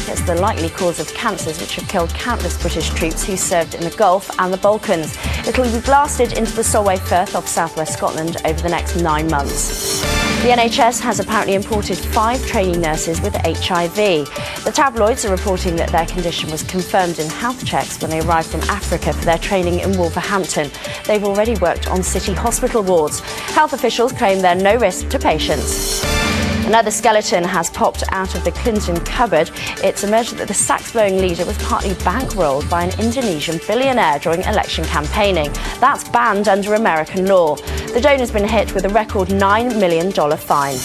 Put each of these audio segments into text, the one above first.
as the likely cause of cancers which have killed countless British troops who served in the Gulf and the Balkans. It'll be blasted into the Solway Firth off southwest Scotland over the next 9 months. The NHS has apparently imported 5 training nurses with HIV. The tabloids are reporting that their condition was confirmed in health checks when they arrived from Africa for their training in Wolverhampton. They've already worked on city hospital wards. Health officials claim they're no risk to patients. Another skeleton has popped out of the Clinton cupboard. It's emerged that the sax-blowing leader was partly bankrolled by an Indonesian billionaire during election campaigning. That's banned under American law. The donor's been hit with a record $9 million fine.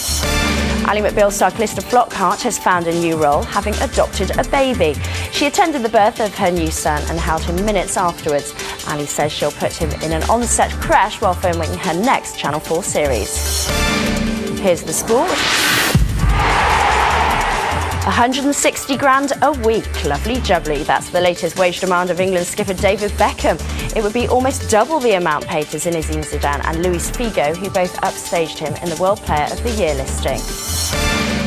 Ally McBeal star Calista Flockhart has found a new role, having adopted a baby. She attended the birth of her new son and held him minutes afterwards. Ally says she'll put him in an on-set creche while filming her next Channel 4 series. Here's the sport. 160 grand a week. Lovely jubbly. That's the latest wage demand of England skipper David Beckham. It would be almost double the amount paid to Zinedine Zidane and Luis Figo, who both upstaged him in the World Player of the Year listing.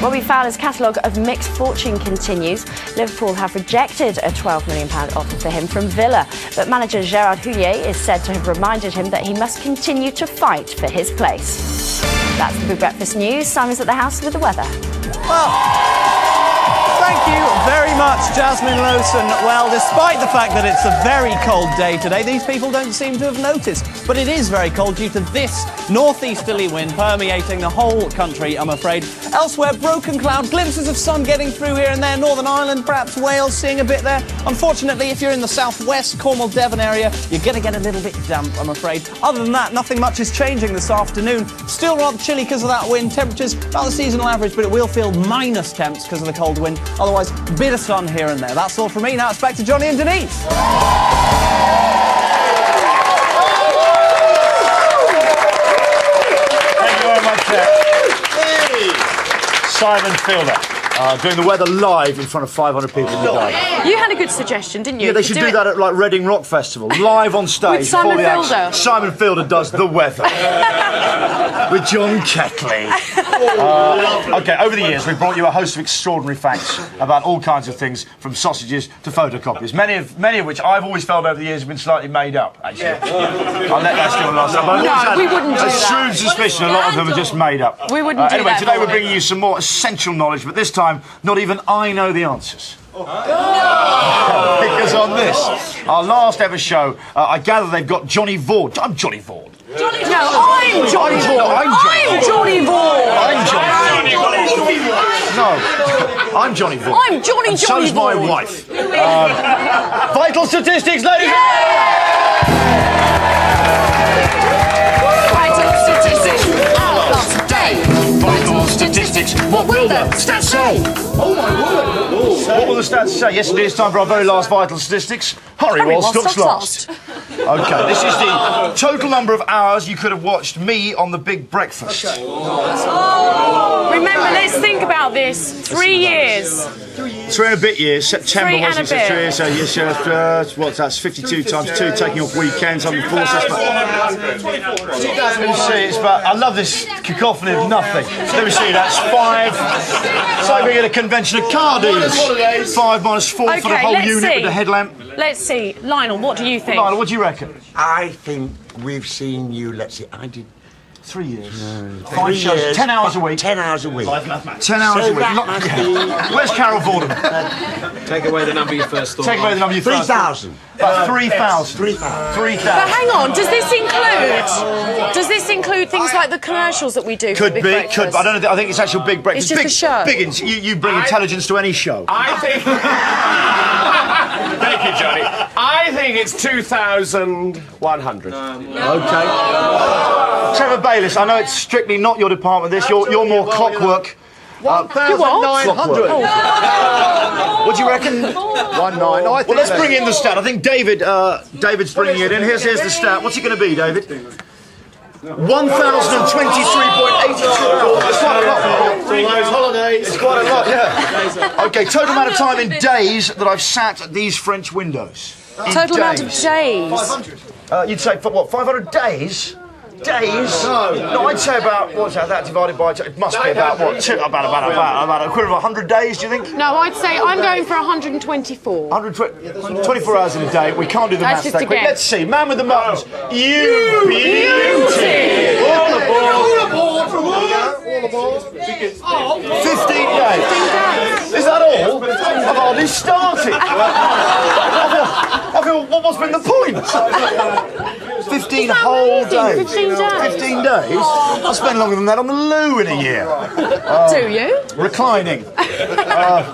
Robbie Fowler's catalogue of mixed fortune continues. Liverpool have rejected a £12 million offer for him from Villa, but manager Gerard Houllier is said to have reminded him that he must continue to fight for his place. That's the Big Breakfast News. Simon's at the house with the weather. Thank you very much, Jasmine Lowson. Well, despite the fact that it's a very cold day today, these people don't seem to have noticed. But it is very cold due to this northeasterly wind permeating the whole country, I'm afraid. Elsewhere, broken cloud, glimpses of sun getting through here and there. Northern Ireland, perhaps Wales, seeing a bit there. Unfortunately, if you're in the southwest, Cornwall, Devon area, you're going to get a little bit damp, I'm afraid. Other than that, nothing much is changing this afternoon. Still rather chilly because of that wind. Temperatures about the seasonal average, but it will feel minus temps because of the cold wind. Otherwise, a bit of sun here and there. That's all from me. Now it's back to Johnny and Denise. Thank you very much, Simon Fielder. Doing the weather live in front of 500 people in the day. You had a good suggestion, didn't you? Yeah, they should do that at like Reading Rock Festival, live on stage. With Simon before the Fielder. act. Simon Fielder does the weather with John Keckley. Okay, over the years we've brought you a host of extraordinary facts about all kinds of things, from sausages to photocopies. Many of which I've always felt over the years have been slightly made up. Actually, I'll let that still last. No, we wouldn't do a that. shrewd suspicion a lot of them are just made up. We wouldn't do anyway, that. today we're bringing you some more essential knowledge, but this time not even I know the answers. Because on this, our last ever show, I gather they've got Johnny Vaughn. I'm Johnny Vaughn. I'm Johnny Vaughn. I'm Johnny Vaughn. No, I'm Johnny Vaughn. I'm Johnny and so's my Vaughn. wife. Vital statistics, ladies and Vital statistics. What will the stats say? Oh my word! What will the stats say? Yes, indeed, it's time for our very last vital statistics. Hurry while stock's last. Okay, this is the total number of hours you could have watched me on the Big Breakfast. Remember, let's think about this. 3 years. 3 and a bit years, September 3 and wasn't a it? bit. So yes, what's that? 52 times 2, taking off weekends, 104. Let me see, it's about, I love this cacophony of nothing. Let me see, that's 5. It's like being at a convention of car dealers. 5 minus 4 for the whole unit with the headlamp. Let's see. Lionel, what do you think? Lionel, what do you reckon? I think we've seen you, let's see, I did 3 years. 5 5 shows, years, 10 hours a week. 10 hours a week. 10 hours So a week. that must be... Where's Carol Vorderman? Take away the number you first thought. Take away the number you first. 3,000. About 3,000. 3,000. 3,000. But hang on, does this include things like the commercials that we do? Could for be, Big could. I don't know. I think it's actual Big Breakfast. It's just a show. You bring intelligence to any show. I think... Thank you, Johnny. I think it's 2,100. Okay. Trevor Bayliss, I know it's strictly not your department, this. You're more clockwork. 1,900. What do you reckon? 1,900. Well, let's bring in the stat. I think David's bringing it in. Here's the stat. What's it going to be, David? 1,023.82. It's quite a lot. It's quite a lot, yeah. Okay, total amount of time in days that I've sat at these French windows. Total amount of days. 500. You'd say, what, 500 days? days? No, I'd say about, what's that divided by, it must be about, what, about a equivalent of 100 days, do you think? No, I'd say I'm going for 124. 124 hours in a day, we can't do the maths just that a quick. guess. Let's see, man with the muttons, you beauty! All aboard! All aboard! 15 days. 15 days. Is that all? I've hardly started. I feel, what's been the point? 15 whole days. 15 days. 15 days? I spend longer than that on the loo in a year. Do you? Reclining.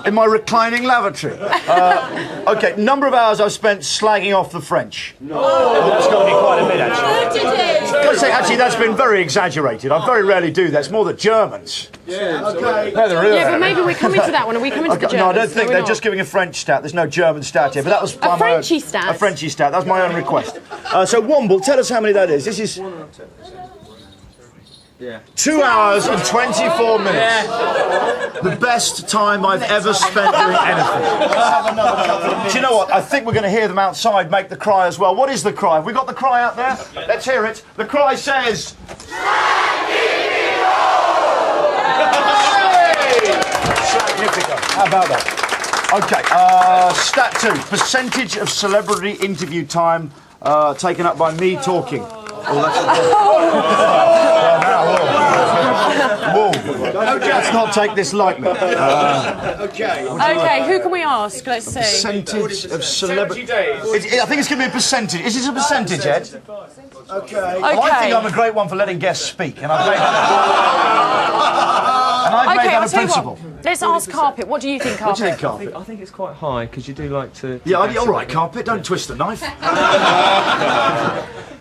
In my reclining lavatory. Okay, number of hours I've spent slagging off the French. That's got to be quite a bit, actually. I'd say, actually, that's been very exaggerated. I very rarely do that. It's more the Germans. Yeah, okay. They're the real but maybe we're coming to that one. Are we coming to the Germans? No, I don't think they're just giving a French stat. There's no German stat here, but that was a Frenchy stat. A Frenchy stat. That's my own request. So Womble, tell us how many that is. This is 2 hours and 24 minutes. The best time I've ever spent doing anything. Do you know what? I think we're going to hear them outside make the cry as well. What is the cry? Have we got the cry out there? Let's hear it. The cry says... How about that? Okay, stat 2. Percentage of celebrity interview time taken up by me talking. Whoa. Let's not take this lightly. Okay, who can we ask? Let's see. Percentage of celebrity... I think it's going to be a percentage. Is this a percentage, Ed? Okay. Well, I think I'm a great one for letting guests speak, and I've made that a principle. Let's ask Carpet. What do you think, Carpet? What do you think, Carpet? I think it's quite high because you do like to. Yeah, all right, Carpet. Don't twist the knife.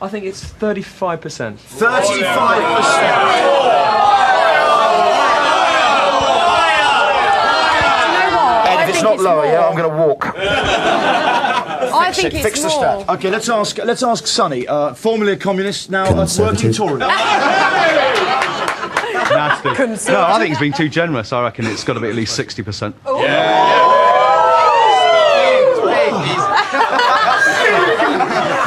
I think it's 35%. 35%. Ed, if it's not lower, yeah, I'm going to walk. I think it's Fix the stat. Okay, let's ask Sonny, formerly a communist, now a working Tory. Nasty. No, I think he's been too generous. I reckon it's got to be at least 60%.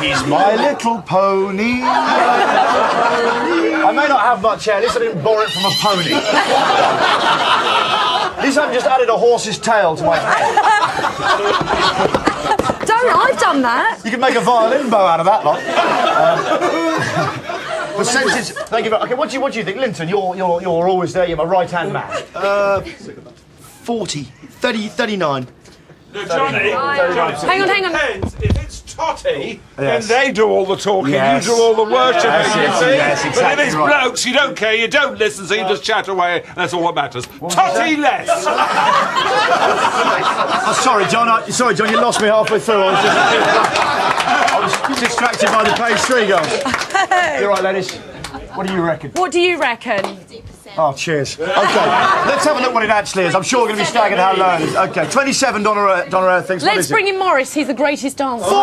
He's my little pony. I may not have much hair. At least I didn't borrow it from a pony. At least I've just added a horse's tail to my hair. I've done that. You can make a violin bow out of that lot. Percentage. Thank you. Okay, what do you think, Linton? You're always there. You're my right-hand man. 40, 30, 39. No, Johnny. Hang on. If it's Totty, then they do all the talking, you do all the worshipping, you see? Yes, exactly. But if it's blokes, you don't care, you don't listen, so you just chat away, that's all that matters. Totty less! Sorry, John, you lost me halfway through. I was distracted by the page 3 girls. You're right, ladies. What do you reckon? What do you reckon? Oh, cheers. Okay, let's have a look what it actually is. I'm sure we're going to be staggered how low it is. Okay, $27 things. Let's bring in Morris. He's the greatest dancer. 40!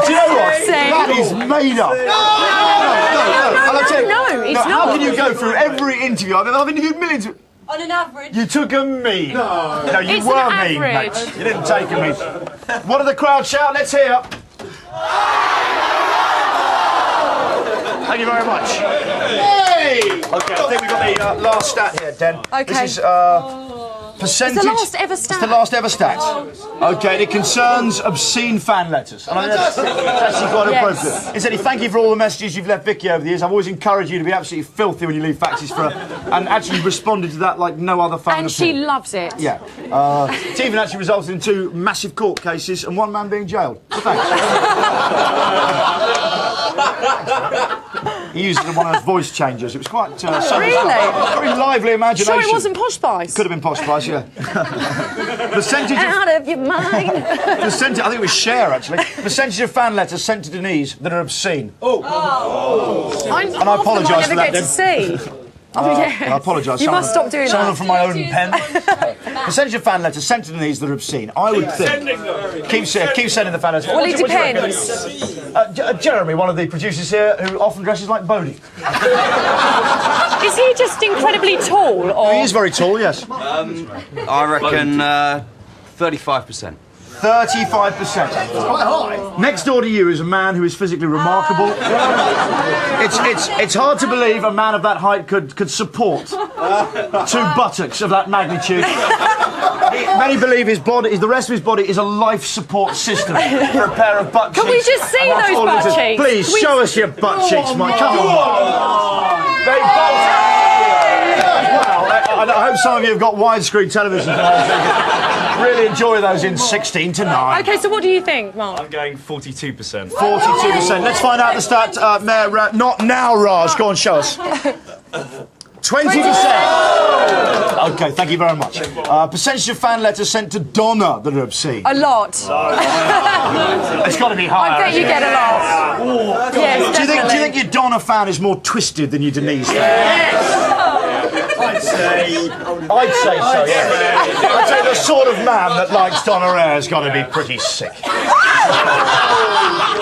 Do you know what? That is made up. No, it's not. How can you go through every interview? I've interviewed millions of... On an average. You took a me. No, you It's were an mean, mate. average. You didn't take a me. What did the crowd shout? Let's hear. Thank you very much. Hey! Okay, I think we've got the last stat here, Den. Okay. This is percentage. It's the last ever stat. It's the last ever stat. Okay, it concerns obscene fan letters. And I think that's actually quite appropriate. Incidentally, thank you for all the messages you've left Vicky over the years. I've always encouraged you to be absolutely filthy when you leave faxes for her. And actually responded to that like no other fan. And she loves it. Yeah. It's even actually resulted in 2 massive court cases and 1 man being jailed. So thanks. He used it in one of those voice changers. It was quite... Really? Very lively imagination. Sure it wasn't Posh Spice? Could have been Posh Spice, yeah. Percentage Out of your mind. Percentage, I think it was Cher, actually. Percentage of fan letters sent to Denise that are obscene. And I apologise for that, never get to see. Oh, yes. I apologise. You must stop doing some of that. them from my own pen. Percentage of fan letters sent to Denise that are obscene. I would think... Keep sending the fan letters. Well, it depends. Jeremy, one of the producers here, who often dresses like Bodie. Is he just incredibly tall, or...? He is very tall, yes. I reckon 35%. 35%. That's quite high. Next door to you is a man who is physically remarkable. It's hard to believe a man of that height could support 2 buttocks of that magnitude. Many believe his body, the rest of his body, is a life support system for a pair of butt cheeks. Can we just see those butt cheeks? Please show us your butt cheeks, Mike. Come on. They both. Well, I hope some of you have got widescreen television. Really enjoy those in 16 to 9. Okay, so what do you think, Mark? I'm going 42%. 42%. Let's find out the stat. Mayor, not now, Raj. Go on, show us. 20%. Okay, thank you very much. Percentage of fan letters sent to Donna that are obscene. A lot. It's got to be higher. I bet you get a lot. Yes, do you think your Donna fan is more twisted than your Denise fan? Yes. I'd say so, yeah. I'd say the sort of man that likes Donna has got to be pretty sick.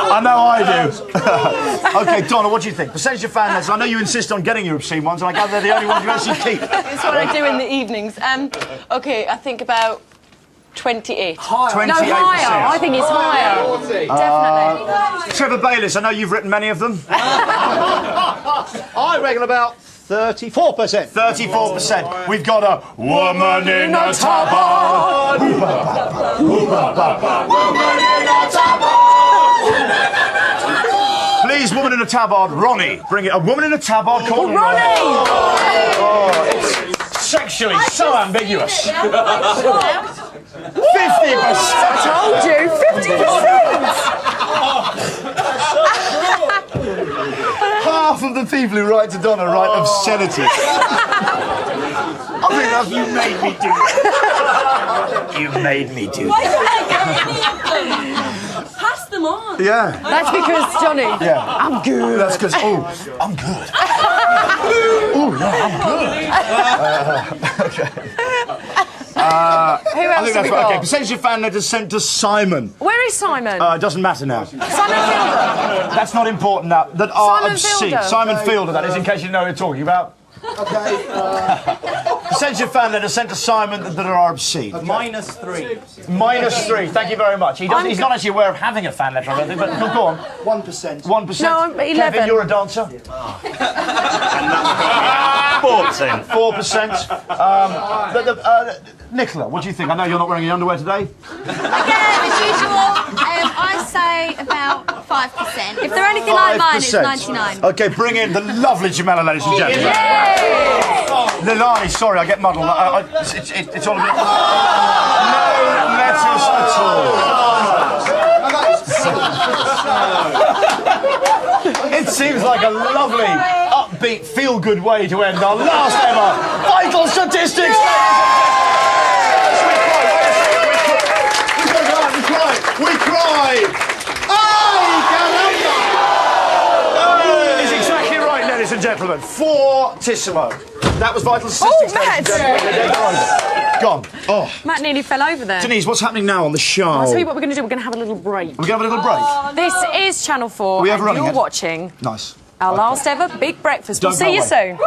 I know I do. Okay, Donna, what do you think? Percentage of fan letters. I know you insist on getting your obscene ones, and I gather they're the only ones you actually keep. It's what I do in the evenings. Okay, I think about 28. Higher. No, higher. I think it's higher. Definitely. Trevor Bayliss, I know you've written many of them. I reckon about 34%. 34%. We've got a woman in a tabard. Please, woman in a tabard, Ronnie. Bring it. A woman in a tabard called Ronnie! Oh, it's sexually so ambiguous. 50%. I told you, 50%. Half of the people who write to Donna write obscenities. I think you made me do that. You made me do that. Pass them on. Yeah. That's because, Johnny, Yeah. I'm good. That's because, I'm good. I'm good. Okay. Who else have we got? Okay, percentage of fan letters sent to Simon. Where is Simon? It doesn't matter now. Simon Fielder. That's not important now. That are Simon obscene. Fielder. Simon Fielder, that is, in case you know what you're talking about. Okay. Percentage of fan letters sent to Simon that are obscene. Okay. -3. -3. Thank you very much. He's not actually aware of having a fan letter, I don't think, but go on. 1%. 1%. No, I'm 11. Kevin, you're a dancer. 4%. 4%. Nicola, what do you think? I know you're not wearing your underwear today. Again, as usual, I say about 5%. If they're anything like mine, it's 99. Okay, bring in the lovely Jamela, ladies and gentlemen. Yay! Lilani, sorry, I get muddled. It's all a bit... No letters at all. It seems like a lovely, upbeat, feel-good way to end our last ever Vital Statistics. We cried! It's exactly right, ladies and gentlemen. Fortissimo. That was Vital Statistics. Matt! Gone. Oh. Matt nearly fell over there. Denise, what's happening now on the show? I'll tell you what we're going to do. We're going to have a little break. We're going to have a little break. This is Channel 4, we and running you're it? watching Nice. our last ever Big Breakfast. We'll see you soon.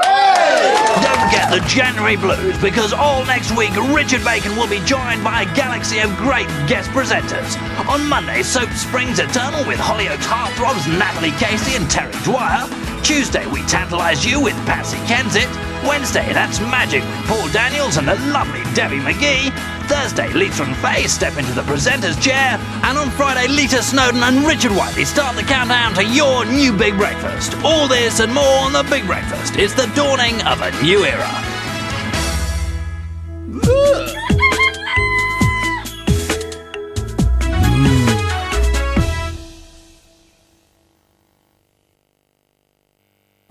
Don't get the January blues, because all next week Richard Bacon will be joined by a galaxy of great guest presenters. On Monday, Soap Springs Eternal with Hollyoaks heartthrobs Natalie Casey and Terry Dwyer. Tuesday, we tantalise you with Patsy Kensit. Wednesday, that's Magic with Paul Daniels and the lovely Debbie McGee. Thursday, Lisa and Faye step into the presenter's chair. And on Friday, Lita Snowden and Richard Whiteley start the countdown to your new Big Breakfast. All this and more on the Big Breakfast. It's the dawning of a new era.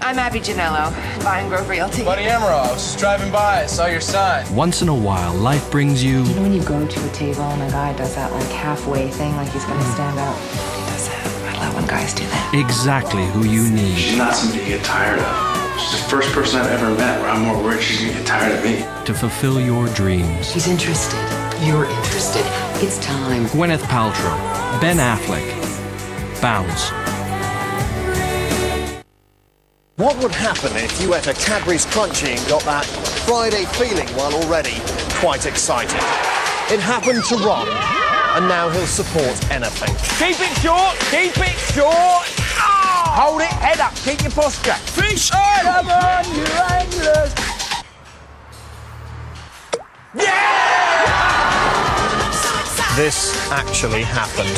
I'm Abby Janello, Vine Grove Realty. Buddy Emerald, I was just driving by, I saw your sign. Once in a while, life brings you... You know when you go to a table and a guy does that like halfway thing, like he's gonna stand out? He does that. I love when guys do that. exactly who you need. She's not somebody you get tired of. She's the first person I've ever met where I'm more worried she's gonna get tired of me. To fulfill your dreams. She's interested. You're interested. It's time. Gwyneth Paltrow, Ben Affleck, Bounce. What would happen if you ate a Cadbury's Crunchy and got that Friday feeling while already quite excited? It happened to Ron. and now he'll support anything. Keep it short, keep it short. Oh! Hold it, head up, keep your posture. Fish on! Come on, you anglers. This actually happened.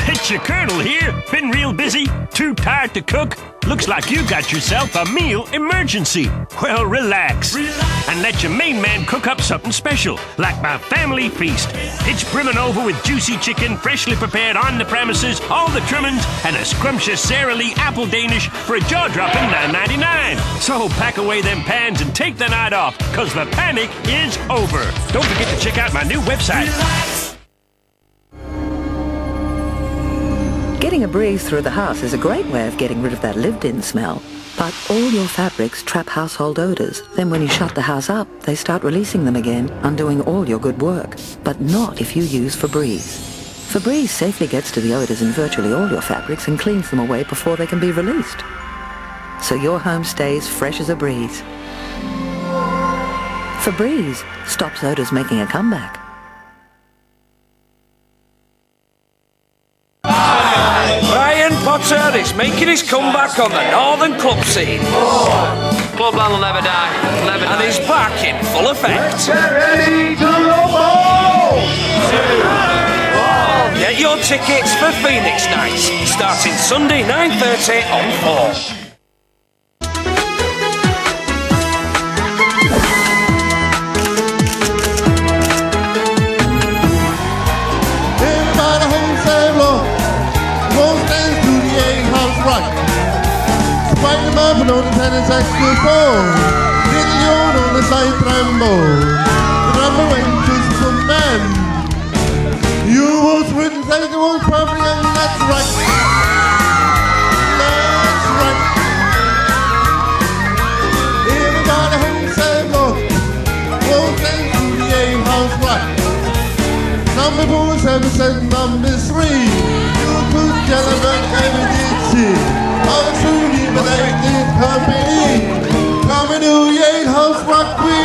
It's your Colonel here. Been real busy? Too tired to cook? Looks like you got yourself a meal emergency. Well, relax. And let your main man cook up something special, like my family feast. It's brimming over with juicy chicken, freshly prepared on the premises, all the trimmings, and a scrumptious Sara Lee apple Danish for a jaw-dropping $9.99. So pack away them pans and take the night off, cause the panic is over. Don't forget to check out my new website. Getting a breeze through the house is a great way of getting rid of that lived-in smell. But all your fabrics trap household odors. Then when you shut the house up, they start releasing them again, undoing all your good work. But not if you use Febreze. Febreze safely gets to the odors in virtually all your fabrics and cleans them away before they can be released. So your home stays fresh as a breeze. Febreze stops odors making a comeback. Brian Potter is making his comeback on the Northern club scene. Clubland will never die. Never and he's back in full effect. Get your tickets for Phoenix Nights, starting Sunday 9:30 on 4. On the tennis saxophone, little yawn on the side trombone. The drummer went to some man. You was written, say the old probably, and that's right. That's right. Everybody home said, Lord, won't dance to the A-house rock. Some people have said number 3. You could tell about everything see. All truly, but I did company. Coming to Yale House Rock, we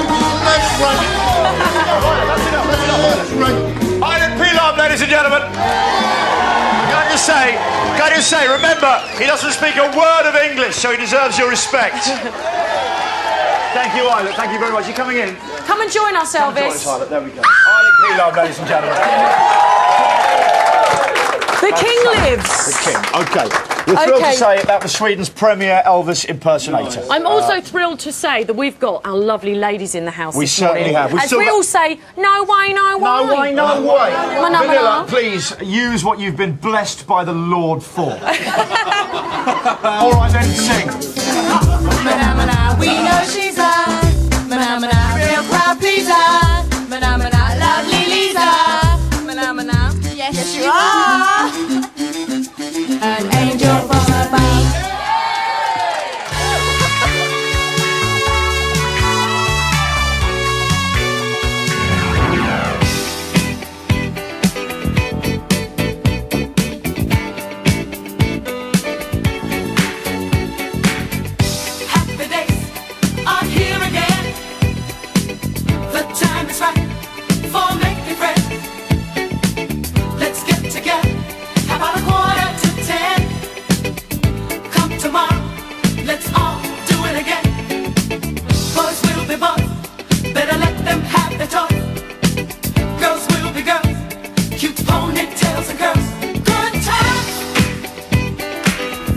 let's right. Let's right. I didn't peel up, ladies and gentlemen. Can you say, remember, he doesn't speak a word of English, so he deserves your respect. Thank you, Islet. Thank you very much. You coming in? Come and join us, Elvis. Join us, Islet. There we go. Islet Peel, ladies and gentlemen. The King lives. The King. Okay. We're thrilled to say that was Sweden's premier Elvis impersonator. I'm also thrilled to say that we've got our lovely ladies in the house. We certainly have. As we all say, no way, no way. No way, no way. Mana, Vanilla, please use what you've been blessed by the Lord for. All right, then, sing. Mana, mana, we know she's a mana, mana, real crowd pleaser. Mana, mana, lovely Lisa. Mana, mana, yes you are. An angel from above. Happy days are here again. The time is right for making friends. Let's get together. How about a 9:45? Come tomorrow, let's all do it again. Boys will be boys, better let them have their toys. Girls will be girls, cute ponytails and curls. Good times,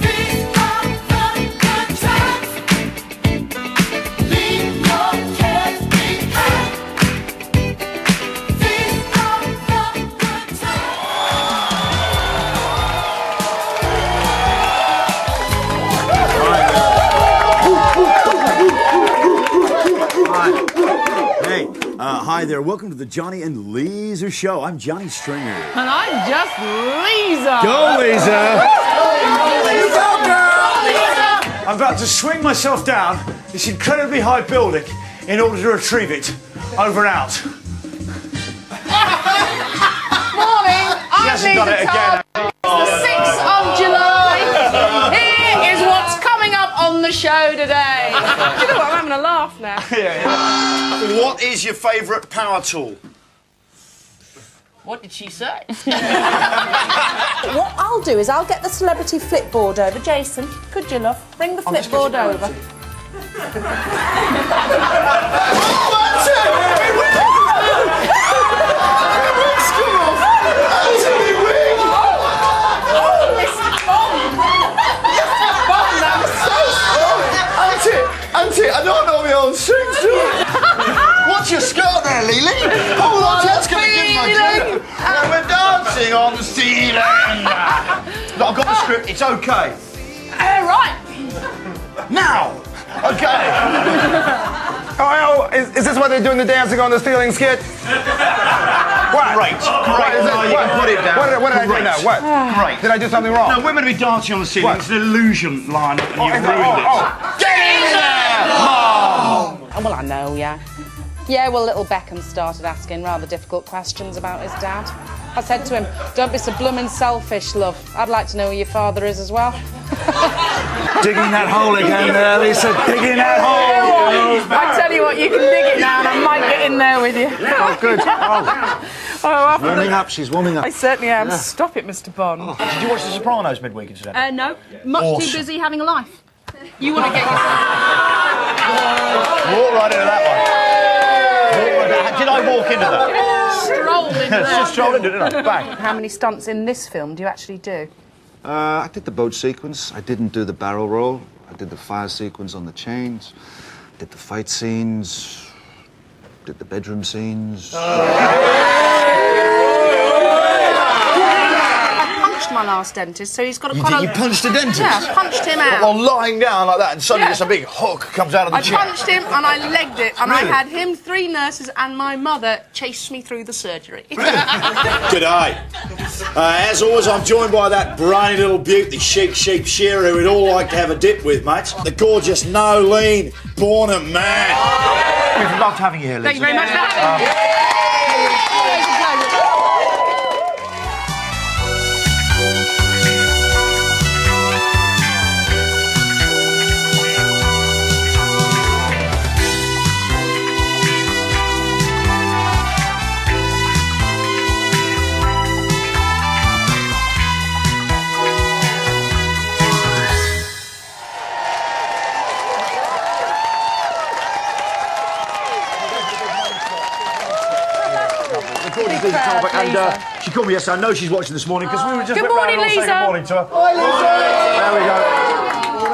these are the good times. Leave your cares behind. These are the good times. Hey, hi there. Welcome to the Johnny and Lisa show. I'm Johnny Stringer. And I'm just Lisa. Go, Lisa. Go, girl. I'm about to swing myself down this incredibly high building in order to retrieve it. Over and out. Morning, I'm hasn't done Lisa it Tubb. again. It's the 6th of July. Here is what's coming up on the show today. Do you know what? I'm having a laugh now. What is your favourite power tool? What did she say? What I'll do is I'll get the celebrity flipboard over. Jason, could you, love? Bring the flipboard over. Auntie, I don't know my own strings, do I? What's your skirt there, Lily? Oh, that's going to give my credit. When we're dancing on the ceiling. Look, I've got the script, it's okay. Right. Now! Okay. Oh, is this why they're doing the dancing on the ceiling skit? What? Great. What is it? You can put it down. What did I do now? What? Great. Did I do something wrong? No, we're going to be dancing on the ceiling. What? It's an illusion line, and you've ruined it. Get in there, Mom! Well, I know, yeah. Yeah, well, little Beckham started asking rather difficult questions about his dad. I said to him, don't be so bloomin' selfish, love. I'd like to know who your father is as well. Digging that hole again there, Lisa. Digging that hole. I tell you what, you can dig it now and I might get in there with you. Oh, good. Warming up, she's warming up. I certainly am. Stop it, Mr. Bond. Did you watch The Sopranos midweek incidentally? No, much Awesome. too busy having a life. You want to get Walk right into that one. Did I walk into that? strolled into Just strolled into it, didn't I? Bang. How many stunts in this film do you actually do? I did the boat sequence. I didn't do the barrel roll. I did the fire sequence on the chains. Did the fight scenes. Did the bedroom scenes. I punched my last dentist, so he's got a You punched a dentist? Yeah, I punched him out. While lying down like that, and suddenly just a big hook comes out of the chair. I punched him and I legged it, and Really? I had him, 3 nurses, and my mother chase me through the surgery. G'day. As always, I'm joined by that brainy little beaut, the chic sheep shearer who we'd all like to have a dip with, mates. The gorgeous Nolene Bornham man. We've loved having you here, Liz. Thank you very much for having me. Always a pleasure. And she called me yesterday. I know she's watching this morning because we were just Good went round morning, and all saying Lisa. good morning to her. Hi,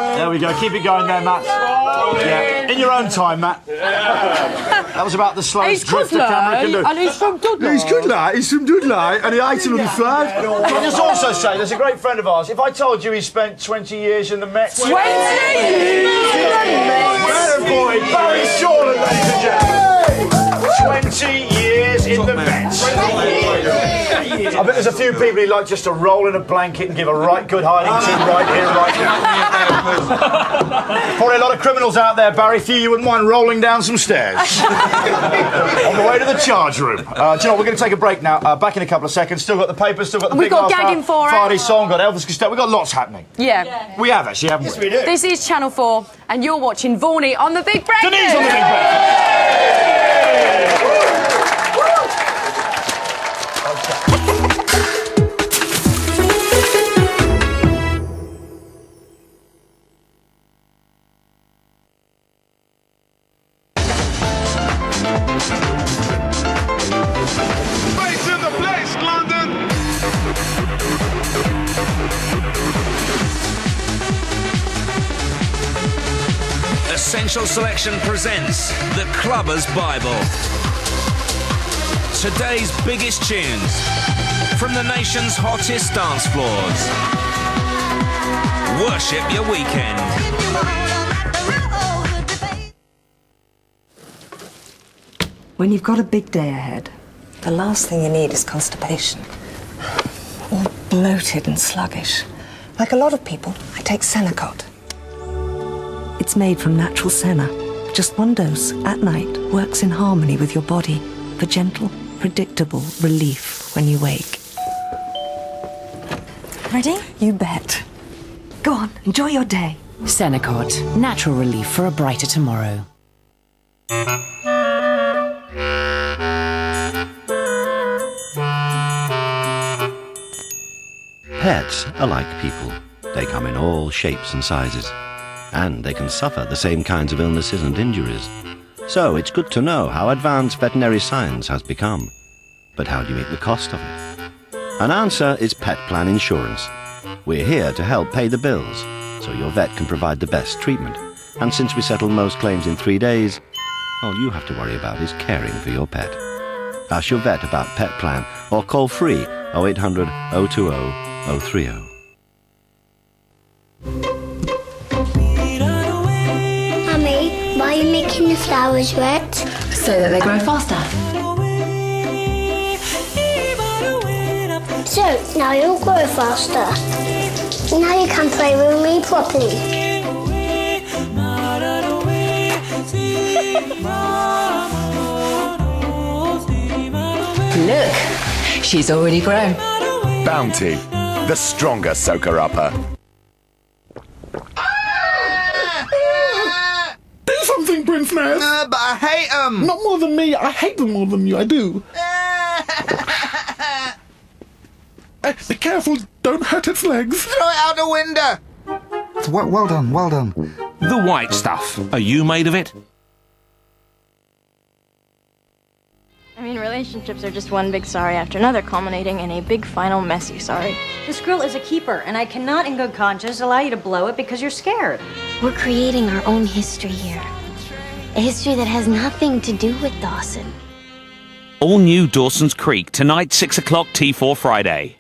Lisa. There we go. Keep it going there, Matt. Yeah. In your own time, Matt. That was about the slowest drift the camera can do. And he's from Dudley. He's good, lad. He's from Dudley, and he ate a little flag. Can I just also say, there's a great friend of ours. If I told you he spent 20 years in the Met... 20 years? Boy, Barry Shortland, ladies and gentlemen. 20 years in the Met. I bet there's a few people who like just to roll in a blanket and give a right good hiding to right here, right now. Probably a lot of criminals out there, Barry. Few you wouldn't mind rolling down some stairs. On the way to the charge room. Do you know what? We're going to take a break now. Back in a couple of seconds. Still got the papers, still got the We've big got last gagging for it. Friday song, got Elvis Costello. We've got lots happening. Yeah. We have actually, haven't we? Yes, we do. This is Channel 4, and you're watching Vaughnie on The Big Breakfast. Denise on The Big Breakfast. Essential Selection presents The Clubber's Bible. Today's biggest tunes from the nation's hottest dance floors. Worship your weekend. When you've got a big day ahead, the last thing you need is constipation. All bloated and sluggish. Like a lot of people, I take Senocot. It's made from natural senna. Just one dose at night works in harmony with your body for gentle, predictable relief when you wake. Ready? You bet. Go on, enjoy your day. Senecot, natural relief for a brighter tomorrow. Pets are like people. They come in all shapes and sizes. And they can suffer the same kinds of illnesses and injuries. So it's good to know how advanced veterinary science has become. But how do you make the cost of it? An answer is Pet Plan Insurance. We're here to help pay the bills, so your vet can provide the best treatment. And since we settle most claims in 3 days, all you have to worry about is caring for your pet. Ask your vet about Pet Plan or call free 0800 020 030. Mummy, why are you making the flowers red? So that they grow faster. So, now you'll grow faster. Now you can play with me properly. Look, she's already grown. Bounty, the stronger soaker-upper. Do something, Princess! But I hate them! Not more than me. I hate them more than you. I do. Be careful. Don't hurt its legs. Throw it out the window! Well done, well done. The white stuff. Are you made of it? I mean, relationships are just one big sorry after another, culminating in a big final messy sorry. This grill is a keeper, and I cannot in good conscience allow you to blow it because you're scared. We're creating our own history here. A history that has nothing to do with Dawson. All new Dawson's Creek, tonight 6 o'clock T4 Friday.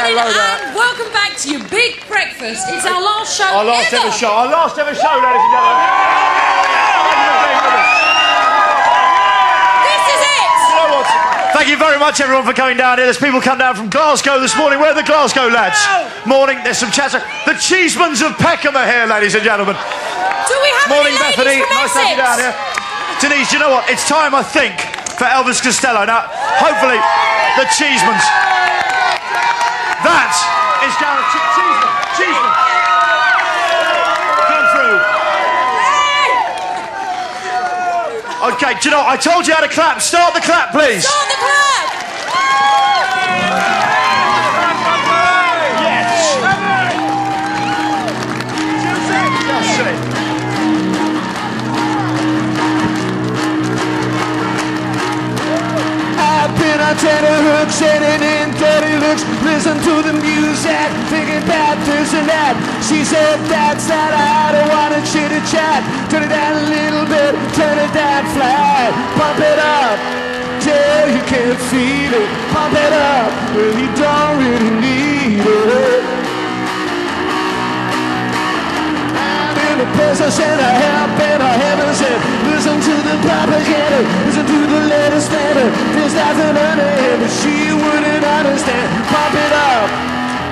Hello there. And welcome back to your big breakfast. It's our last show Our last ever show, ladies and gentlemen. This is it. You know what? Thank you very much, everyone, for coming down here. There's people come down from Glasgow this morning. Where are the Glasgow lads? Morning, there's some chatter. The Cheesemans of Peckham are here, ladies and gentlemen. Do we have Morning, any ladies Bethany. from Nice to have you down here. Denise, you know what? It's time, I think, for Elvis Costello. Now, hopefully, the Cheesemans. That is Gareth Cheeseman. Come through. Okay, do you know, I told you how to clap. Start the clap, please. Start the clap. Yes. Just it. I've been on tenterhooks and in dirty looks. Listen to the music, thinking about this and that. She said that's that I don't want to chitter chat. Turn it down a little bit, turn it down flat. Pump it up till you can't feel it. Pump it up when you don't really need it. I'm in the presence and I help and I heaven said, listen to the propaganda, listen to the latest slander. There's nothing under him but she wouldn't understand. Pump it up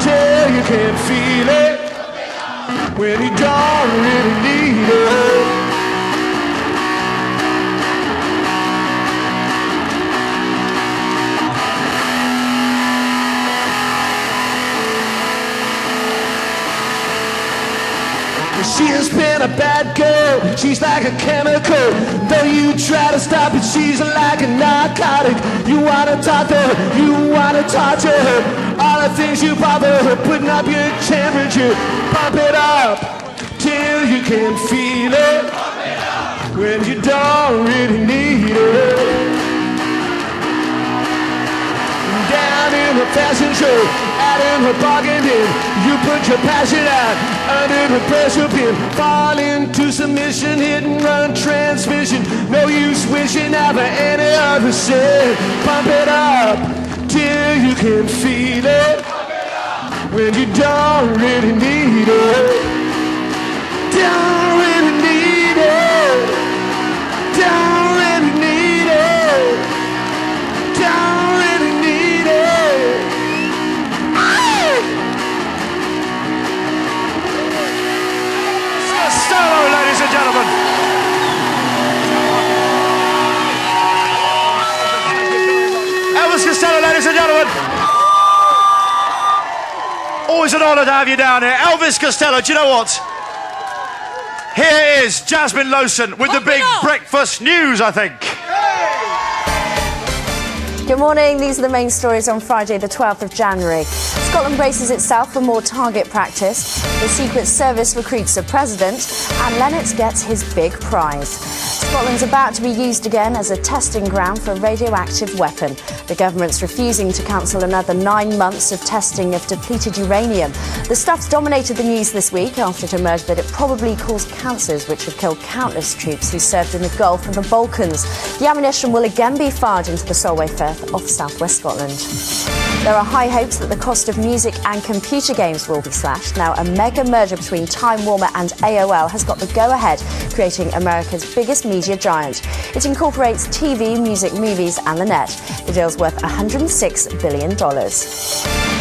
till you can't feel it when you don't really need it. She has been a bad girl, she's like a chemical. Though you try to stop it, she's like a narcotic. You wanna talk to her, you wanna torture her. All the things you bother her, putting up your temperature. Pump it up till you can feel it when you don't really need it. Down in the fashion show, out in her bargain bin, you put your passion out under the pressure pin. Fall into submission, hit and run transmission. No use wishing out for any other sin. Pump it up till you can feel it when you don't really need it. Don't really need it. Don't really need it. Don't really need it. Costello, ladies and gentlemen. gentlemen. Always an honour to have you down here. Elvis Costello, do you know what? Here is Jasmine Lowson with the big breakfast news, I think. Good morning. These are the main stories on Friday, the 12th of January. Scotland braces itself for more target practice. The Secret Service recruits a president, and Lennox gets his big prize. Scotland's about to be used again as a testing ground for a radioactive weapon. The government's refusing to cancel another 9 months of testing of depleted uranium. The stuff's dominated the news this week after it emerged that it probably caused cancers which have killed countless troops who served in the Gulf and the Balkans. The ammunition will again be fired into the Solway Firth off southwest Scotland. There are high hopes that the cost of music and computer games will be slashed. Now, a mega merger between Time Warner and AOL has got the go-ahead, creating America's biggest media giant. It incorporates TV, music, movies and the net. The deal's worth $106 billion.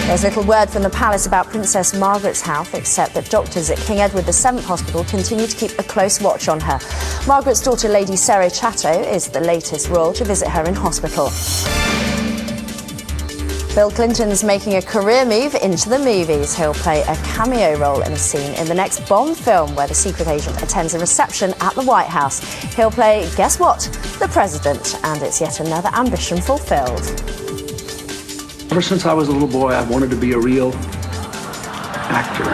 There's little word from the palace about Princess Margaret's health, except that doctors at King Edward VII Hospital continue to keep a close watch on her. Margaret's daughter, Lady Sarah Chatto, is the latest royal to visit her in hospital. Bill Clinton's making a career move into the movies. He'll play a cameo role in a scene in the next Bond film where the secret agent attends a reception at the White House. He'll play, guess what? The president. And it's yet another ambition fulfilled. Ever since I was a little boy, I wanted to be a real actor.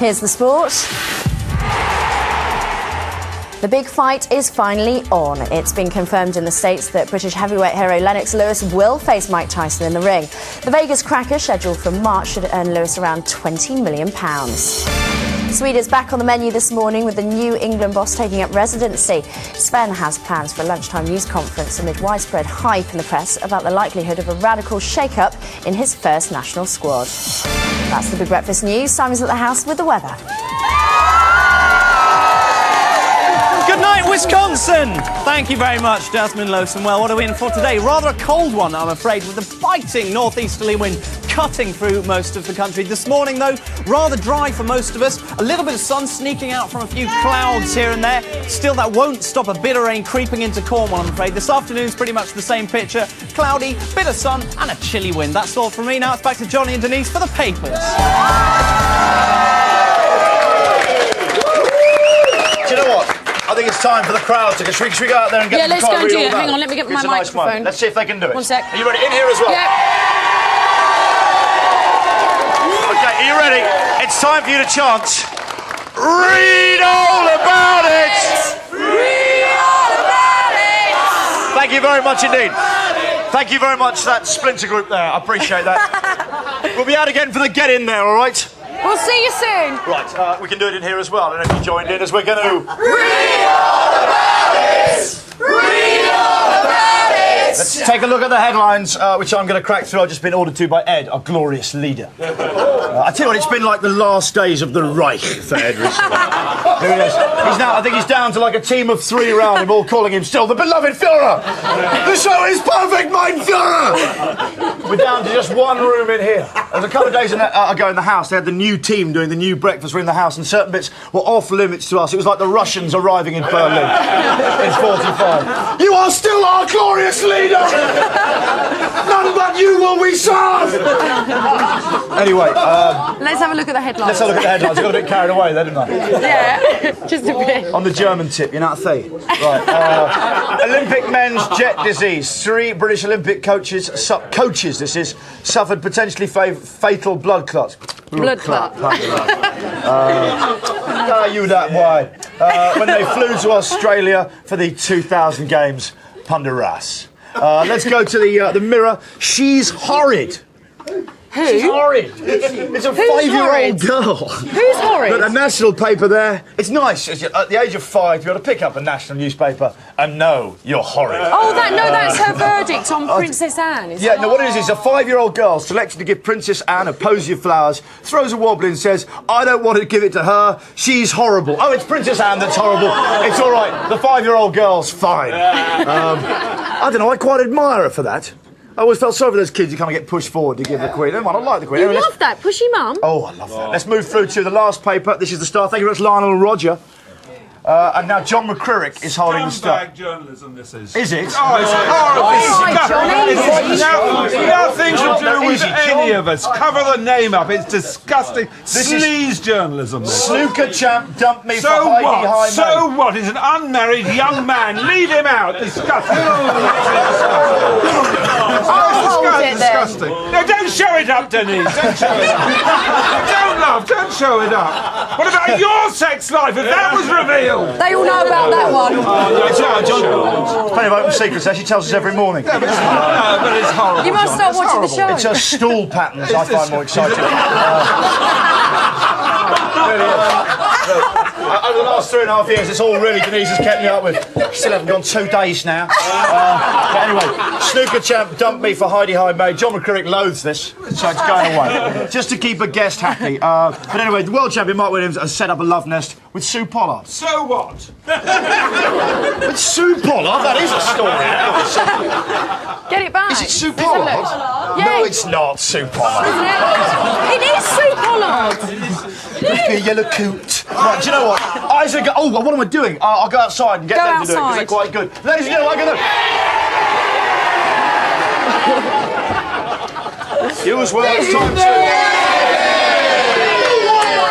Here's the sport. The big fight is finally on. It's been confirmed in the States that British heavyweight hero Lennox Lewis will face Mike Tyson in the ring. The Vegas cracker, scheduled for March, should earn Lewis around £20 million. Sweden's back on the menu this morning with the new England boss taking up residency. Sven has plans for a lunchtime news conference amid widespread hype in the press about the likelihood of a radical shake-up in his first national squad. That's the Big Breakfast News. Simon's at the house with the weather. Good night, Wisconsin! Thank you very much, Jasmine Lowson. Well, what are we in for today? Rather a cold one, I'm afraid, with a biting northeasterly wind cutting through most of the country. This morning, though, rather dry for most of us. A little bit of sun sneaking out from a few clouds here and there. Still, that won't stop a bit of rain creeping into Cornwall, I'm afraid. This afternoon's pretty much the same picture. Cloudy, bit of sun, and a chilly wind. That's all from me. Now it's back to Johnny and Denise for the papers. Do you know what? I think it's time for the crowd to go. Should we go out there and get let's go and do it. Hang on, let me get my microphone. Let's see if they can do it. 1 sec. Are you ready? In here as well? Yep. Okay, are you ready? It's time for you to chant. Read all about it! Read all about it! Thank you very much indeed. Thank you very much, that splinter group there. I appreciate that. We'll be out again for the get in there, all right? We'll see you soon. Right, we can do it in here as well. I don't know if you joined in as we're going to... Read all about it! Read all about it! Let's take a look at the headlines, which I'm going to crack through. I've just been ordered to by Ed, our glorious leader. I tell you what, it's been like the last days of the Reich for Ed recently. Here he is. I think he's down to like a team of 3 around him, all calling him still the beloved Führer! The show is perfect, mein Führer! We're down to just one room in here. There's a couple of days ago in the house, they had the new team doing the new breakfast. We're in the house, and certain bits were off limits to us. It was like the Russians arriving in Berlin in 45. You are still our glorious leader! None but you will we serve! Anyway, let's have a look at the headlines. Let's have a look at the headlines. I got a bit carried away there, didn't I? Yeah, just a bit. On the German tip, you know what I say? Right. Olympic men's jet disease. 3 British Olympic coaches, suffered potentially fatal blood clots. Blood clot. You that wide. When they flew to Australia for the 2000 Games, Punderas. Let's go to the Mirror. She's horrid. Who? She's horrid. It's a 5-year-old girl. Who's horrid? But a national paper there. It's nice. At the age of 5, you've got to pick up a national newspaper and know you're horrid. Oh, that's her verdict on Princess Anne. What it is a 5-year-old girl selected to give Princess Anne a posy of flowers, throws a wobble and says, I don't want to give it to her, she's horrible. Oh, it's Princess Anne that's horrible. It's all right. The 5-year-old girl's fine. I don't know, I quite admire her for that. I always felt sorry for those kids who kind of get pushed forward to give the Queen. They might not like the Queen. You love that, pushy mum. Oh, I love that. Let's move through to the last paper. This is the Star. Thank you very much, Lionel and Roger. And now John McCririck is holding the stuff. Scumbag journalism, this is. Is it? Oh, it's horrible. Nothing to do with any of us. Cover the name up. It's disgusting. Sleaze journalism. This. Snooker champ dumped me for Heidi High. So what? He's an unmarried young man. Leave him out. Disgusting. Disgusting. No, don't show it up, Denise. Don't show it up. Don't laugh. Don't show it up. What about your sex life if that was revealed? They all know about that one. It's plenty of open secrets there. She tells us every morning. No, but it's horrible. You must start watching the show. It's her stool patterns I find more exciting. Over the last 3.5 years, it's all really Denise has kept me up with. Still haven't gone 2 days now. But anyway, snooker champ dumped me for Heidi High Maid. John McCririck loathes this, so it's going away. Just to keep a guest happy. But anyway, the world champion Mike Williams has set up a love nest with Sue Pollard. So what? With Sue Pollard? That is a story. Get it back. Is it Sue Pollard? Yeah. No, it's not Sue Pollard. It is Sue Pollard. Look at yellow coot. Right, do you know what? Isaac, oh, what am I doing? I'll go outside and get them to do it because they're quite good. Ladies and gentlemen, I get them. You as well. It's time to.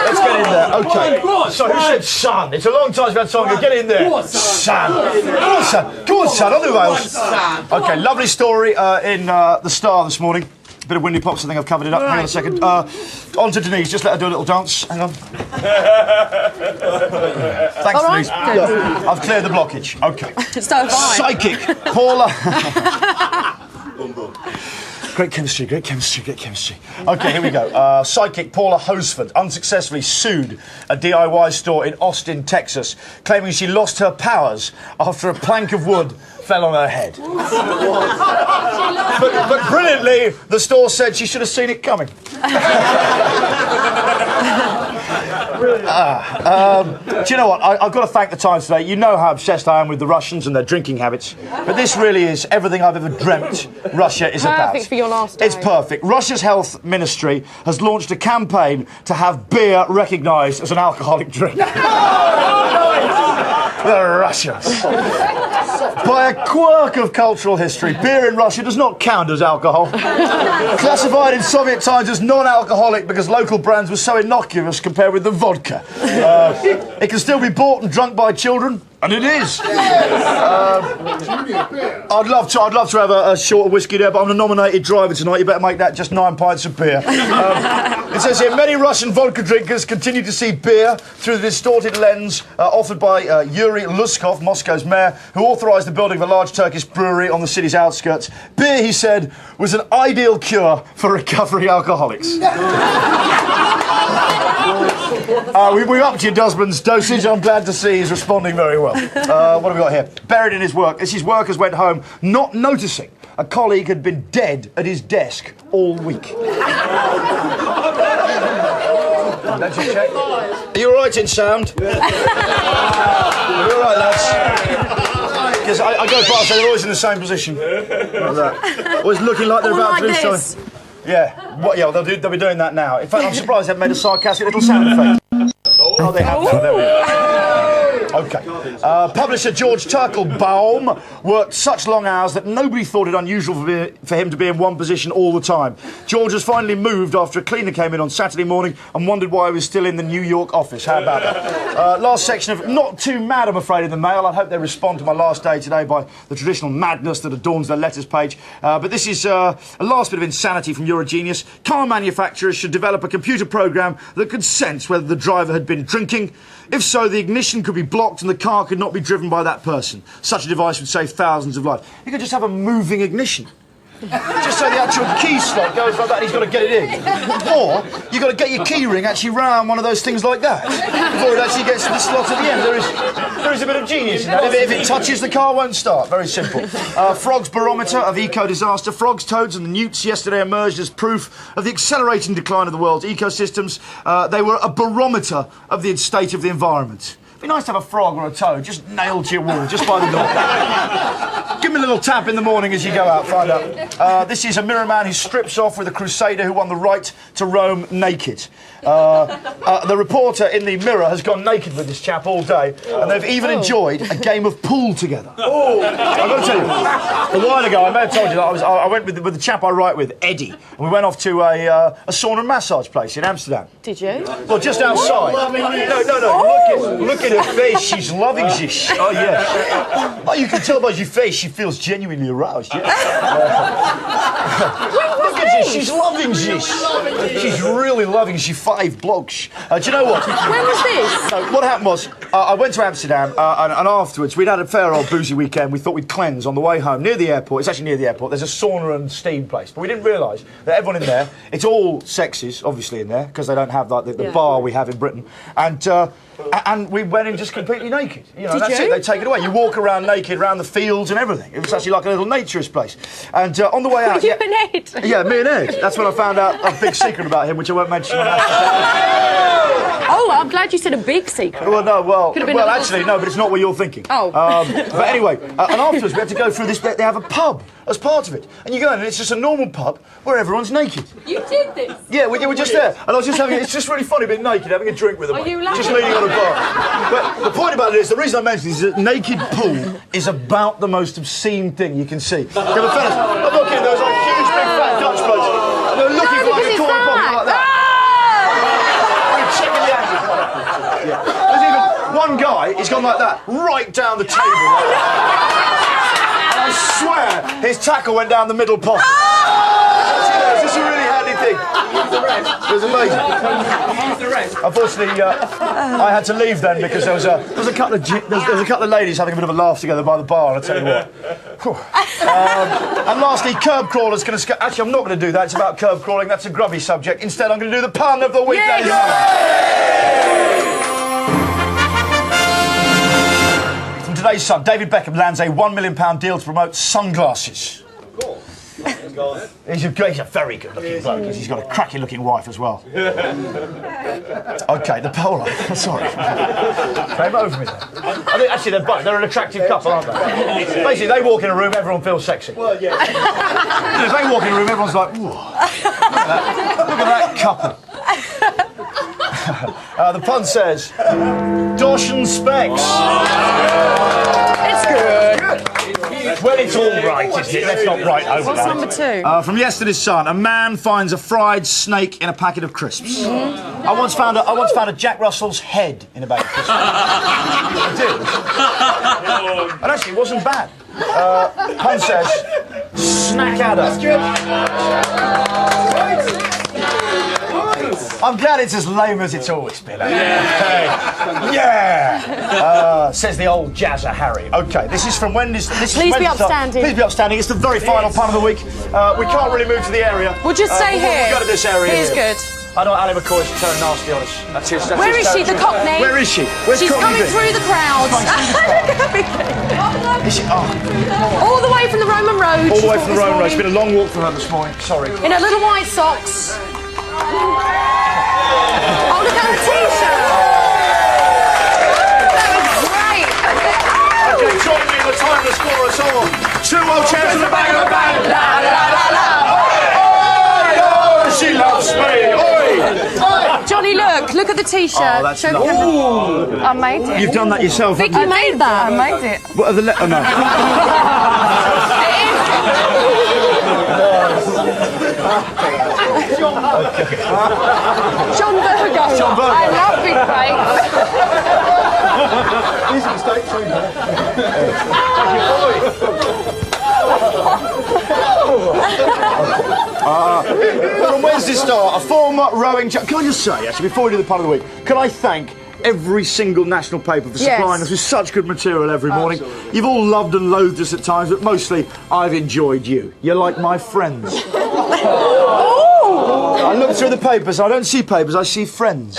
Let's get in there. Okay. So who said son? It's a long time since we've had time. Get in there. Son. Go on, son. Go on, son. I'll do Wales. Okay, lovely story in the Star this morning. Bit of Windy Pops, I think I've covered it up. Hang on a second. On to Denise, just let her do a little dance. Hang on. Thanks, Denise. I've cleared the blockage. Okay. So fine. Psychic, Paula. Great chemistry, great chemistry, great chemistry. Okay, here we go. Psychic Paula Hosford unsuccessfully sued a DIY store in Austin, Texas, claiming she lost her powers after a plank of wood fell on her head. But brilliantly, the store said she should have seen it coming. Do you know what? I've got to thank the Times today. You know how obsessed I am with the Russians and their drinking habits. But this really is everything I've ever dreamt Russia is about. Perfect for your last day. It's perfect. Russia's health ministry has launched a campaign to have beer recognised as an alcoholic drink. The Russians. By a quirk of cultural history, beer in Russia does not count as alcohol. Classified in Soviet times as non-alcoholic because local brands were so innocuous compared with the vodka. It can still be bought and drunk by children, and it is. I'd love to have a short of whiskey there, but I'm a nominated driver tonight. You better make that just 9 pints of beer. It says here, many Russian vodka drinkers continue to see beer through the distorted lens offered by Yuri Luskov, Moscow's mayor, who authorised the building of a large Turkish brewery on the city's outskirts. Beer, he said, was an ideal cure for recovering alcoholics. We upped your husband's dosage. I'm glad to see he's responding very well. What have we got here? Buried in his work. As his workers went home, not noticing a colleague had been dead at his desk all week. Let's just check. Are you all right in sound? Are you all right, lads? Because I go past, they're always in the same position. Like that. Always looking like they're about to do something. Yeah, yeah, they'll be doing that now. In fact, I'm surprised they haven't made a sarcastic little sound effect. Oh, they have now. There we go. Okay. Publisher George Turkelbaum worked such long hours that nobody thought it unusual for him to be in one position all the time. George has finally moved after a cleaner came in on Saturday morning and wondered why he was still in the New York office. How about that? Last section of Not Too Mad, I'm afraid, in the Mail. I hope they respond to my last day today by the traditional madness that adorns their letters page. But this is a last bit of insanity from Eurogenius. Car manufacturers should develop a computer program that could sense whether the driver had been drinking. If so, the ignition could be blocked and the car could not be driven by that person. Such a device would save thousands of lives. You could just have a moving ignition. Just so the actual key slot goes like that and he's got to get it in. Or you've got to get your key ring actually round one of those things like that before it actually gets to the slot at the end. There is a bit of genius in that. If it touches, the car won't start. Very simple. Frog's barometer of eco-disaster. Frogs, toads and the newts yesterday emerged as proof of the accelerating decline of the world's ecosystems. They were a barometer of the state of the environment. It'd be nice to have a frog or a toad just nailed to your wall, just by the door. Give me a little tap in the morning as you go out, find out. This is a mirror man who strips off with a crusader who won the right to roam naked. The reporter in the Mirror has gone naked with this chap all day, and they've even enjoyed a game of pool together. Oh. I've got to tell you, a while ago, I may have told you that I went with the chap I write with, Eddie, and we went off to a sauna and massage place in Amsterdam. Did you? Well, just outside. No. Look at her face. She's loving this. Oh, yes. Oh, you can tell by your face she feels genuinely aroused, yes. Look at this. She's loving this. She's really loving this. 5 blokes. Do you know what? When was this? No, what happened was, I went to Amsterdam, and afterwards, we'd had a fair old boozy weekend. We thought we'd cleanse on the way home. Near the airport, it's actually near the airport, there's a sauna and steam place. But we didn't realise that everyone in there, it's all sexes, obviously, in there, because they don't have like the bar we have in Britain. And we went in just completely naked. You know, that's it, they take it away. You walk around naked, around the fields and everything. It was actually like a little naturist place. And on the way out... You and Ed? Yeah, me and Ed. That's when I found out a big secret about him, which I won't mention. Oh, I'm glad you said a big secret. Well, no, actually, no, but it's not what you're thinking. Oh. But anyway, and afterwards we had to go through this, they have a pub as part of it. And you go in and it's just a normal pub where everyone's naked. You did this? Yeah, we were just there. And I was just having, it's just really funny being naked, having a drink with them. Are you laughing? Just leaning on a bar. But the point about it is, the reason I mentioned this is that naked pool is about the most obscene thing you can see. There were fellas, I'm looking, there was like huge big fat Dutch blokes. And they were looking for like a corn pop like that. Checking the angle. Yeah. There's even one guy, he's gone like that, right down the table. And I swear, his tackle went down the middle pocket. It's just a really handy thing. It was amazing. Unfortunately, I had to leave then because there was a couple of ladies having a bit of a laugh together by the bar. I'll tell you what. And lastly, curb crawler's going to. Actually, I'm not going to do that. It's about curb crawling. That's a grubby subject. Instead, I'm going to do the pun of the week. Ladies and gentlemen. From today's Sun, David Beckham lands a £1 million deal to promote sunglasses. He's a very good-looking bloke, because he's got a cracking-looking wife as well. OK, the polo. Sorry. Came over me then. I think actually they're an attractive couple, aren't they? Basically, they walk in a room, everyone feels sexy. Well, yeah. If they walk in a room, everyone's like, whoa. Look at that couple. The pun says, Dosh and Specs. It's good. Well, it's all right, isn't it? Let's not write over What's that. number 2? From yesterday's Sun, a man finds a fried snake in a packet of crisps. I once found a Jack Russell's head in a bag of crisps. I did. And actually, it wasn't bad. Pun says, snack I'm glad it's as lame as it's always been. Yeah! Says the old jazzer Harry. OK, this is from Wendy's. Please be upstanding. Please be upstanding. It's the very final pun of the week. We can't really move to the area. We'll just stay here. We'll go to this area. Here's good. I know Ali McCoy's turning nasty on us. That's his. Where is she, the Cockney? Where is she? Where's She's Cockney coming through the crowds. Is she? Oh. All the way from the Roman Road. All the way from the Roman Road. It's been a long walk for her this morning. Sorry. In her little white socks. Oh, look at her T-shirt. That was great. Okay, join me in the timeless chorus of 2 old chairs in the back of the band. La la la la. Oh, she loves me. Oi. Johnny, look at the T-shirt. Oh, that's lovely. I made it. You've done that yourself. Vicky made that. I made it. What are the letters? Oh, no. John Virgo. John Virgo. I love Big Break. Easy mistake, sorry. From Wednesday Star, a former rowing champ. Can I just say, actually, before we do the pun of the week, can I thank every single national paper for supplying us with such good material every morning. Absolutely. You've all loved and loathed us at times, but mostly I've enjoyed you. You're like my friends. I look through the papers, I don't see papers, I see friends.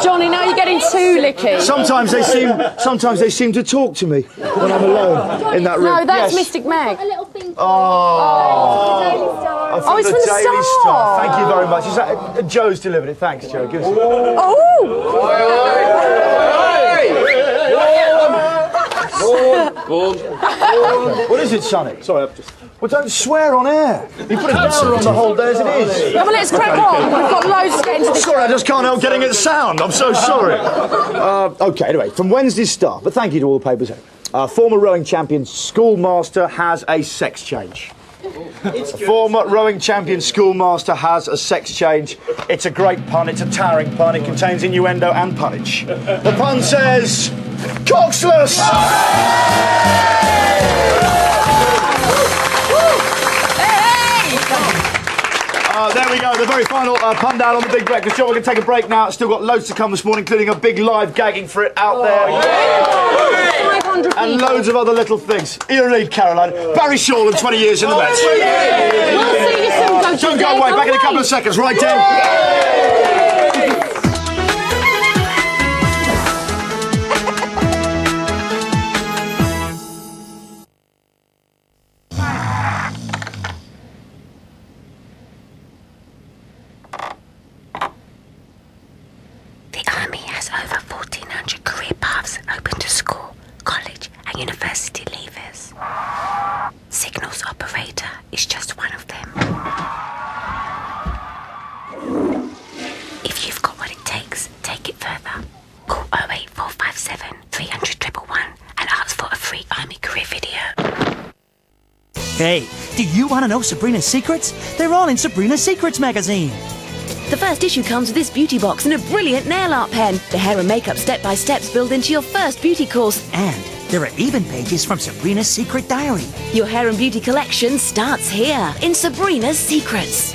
Johnny, now you're getting too licky. Sometimes they seem to talk to me when I'm alone in that room. No, that's yes. Mystic Meg. A little thing. Oh. From it's the from the Daily Star. Star. Thank you very much. Is that Joe's delivered it? Thanks, Joe. Give us a... What is it, Sonny? Sorry, I've just... Well, don't swear on air. You put it down on the whole day as it is. Come on, let's crack on. We've got loads to get into this. Sorry, I just can't help getting it sound. I'm so sorry. OK, anyway, from Wednesday's Star, but thank you to all the papers. Former rowing champion schoolmaster has a sex change. Former rowing champion schoolmaster has a sex change. It's a great pun. It's a towering pun. It contains innuendo and punnage. The pun says, coxless! There we go, the very final pun down on the Big Breakfast Show. We're going to take a break now. Still got loads to come this morning, including a big live gagging for it out there. 500 and people. loads of other little things. Ian Reid, Caroline. Barry Shaw in 20 years in the Met. We'll see you soon, Coach. Don't go away, back in a couple of seconds, right, Tim? The Army has over 1,400 career paths open to school, college and university leavers. Signals operator is just one of them. If you've got what it takes, take it further. Call 08457 300 111 and ask for a free Army career video. Hey, do you want to know Sabrina's secrets? They're all in Sabrina's Secrets magazine. The first issue comes with this beauty box and a brilliant nail art pen. The hair and makeup step-by-steps built into your first beauty course. And there are even pages from Sabrina's Secret Diary. Your hair and beauty collection starts here in Sabrina's Secrets.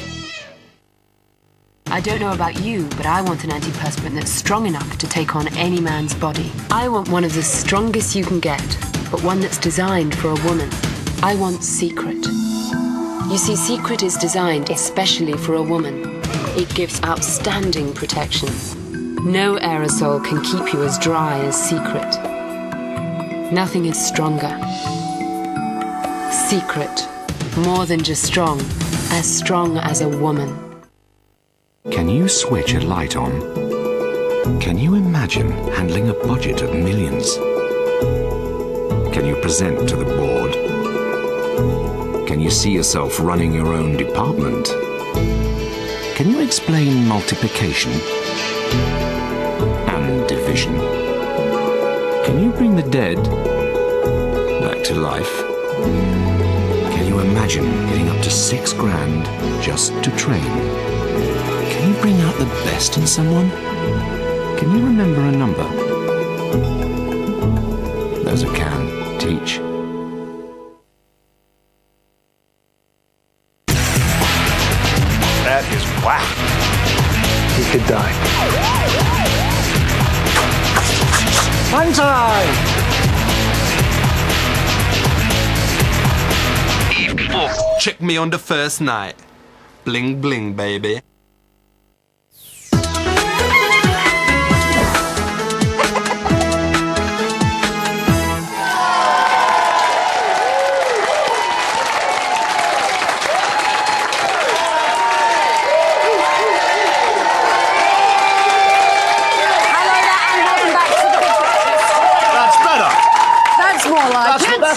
I don't know about you, but I want an antiperspirant that's strong enough to take on any man's body. I want one of the strongest you can get, but one that's designed for a woman. I want Secret. You see, Secret is designed especially for a woman. It gives outstanding protection. No aerosol can keep you as dry as Secret. Nothing is stronger. Secret. More than just strong as a woman. Can you switch a light on? Can you imagine handling a budget of millions? Can you present to the board? Can you see yourself running your own department? Can you explain multiplication and division? Can you bring the dead back to life? Can you imagine getting up to $6 grand just to train? Can you bring out the best in someone? Can you remember a number? Those a can teach. That is whack. He could die. Fun time! Check me on the first night. Bling bling, baby.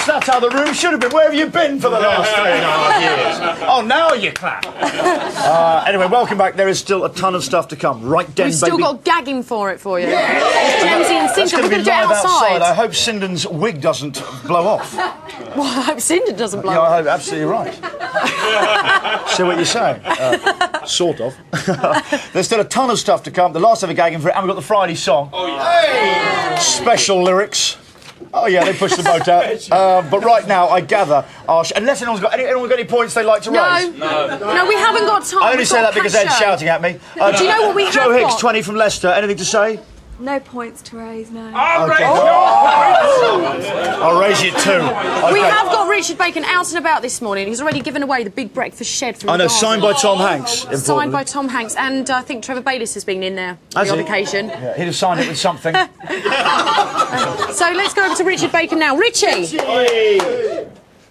That's how the room should have been. Where have you been for the last 3.5 years? Oh, now you clap. Anyway, welcome back. There is still a ton of stuff to come. Right, Den, We've still baby. got gagging for it for you. Yeah. Gemsy and That's Cinder, going to we're be going to do it live outside. I hope Sinden's wig doesn't blow off. Well, I hope Cinder doesn't blow Yeah, off. I hope, absolutely right. See what you're saying? Sort of. There's still a ton of stuff to come. The last ever gagging for it, and we've got the Friday song. Oh, yeah. Hey! Special lyrics. Oh yeah, they pushed the boat out. But right now, I gather, unless anyone got any points they'd like to raise. No, we haven't got time. I only say that because Ed's shouting at me. Do you know what we have Joe Higgs, got? 20 from Leicester. Anything to say? No points to raise, no. Okay. I'll raise you too. Okay. We have got Richard Bacon out and about this morning. He's already given away the big breakfast shed from I know, the garden. signed by Tom Hanks. Signed importantly. by Tom Hanks, and I think Trevor Bayliss has been in there on Has the he? odd occasion. Yeah, he'd have signed it with something. So let's go over to Richard Bacon now. Richie!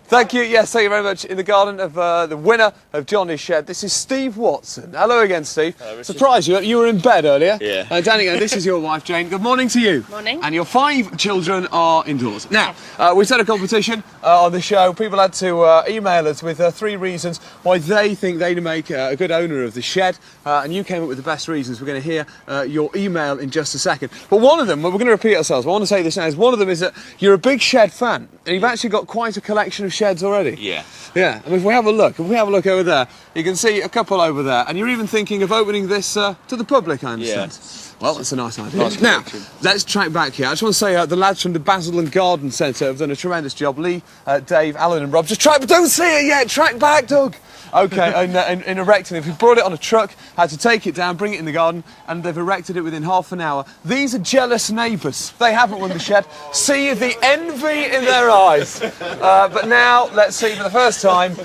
Thank you. Yes, thank you very much. In the garden of the winner of Johnny's Shed, this is Steve Watson. Hello again, Steve. Hello, surprise you. You were in bed earlier. Yeah. Danny, this is your wife, Jane. Good morning to you. Morning. And your 5 children are indoors. Now, we set a competition on the show. People had to email us with 3 reasons why they think they'd make a good owner of the shed. And you came up with the best reasons. We're going to hear your email in just a second. But one of them, we're going to repeat ourselves. I want to say this now. Is one of them is that you're a big shed fan. And you've actually got quite a collection of sheds already. Yeah. Yeah, I mean, if we have a look over there, you can see a couple over there, and you're even thinking of opening this to the public, I understand. Yeah. Well, that's a nice idea. Nice now, collection. let's track back here. I just want to say the lads from the Basil and Garden Centre have done a tremendous job. Lee, Dave, Alan and Rob. Just track, don't see it yet, track back, Doug. Okay, in erecting it. We brought it on a truck, had to take it down, bring it in the garden, and they've erected it within half an hour. These are jealous neighbours. They haven't won the shed. See the envy in their eyes. But now, let's see, for the first time,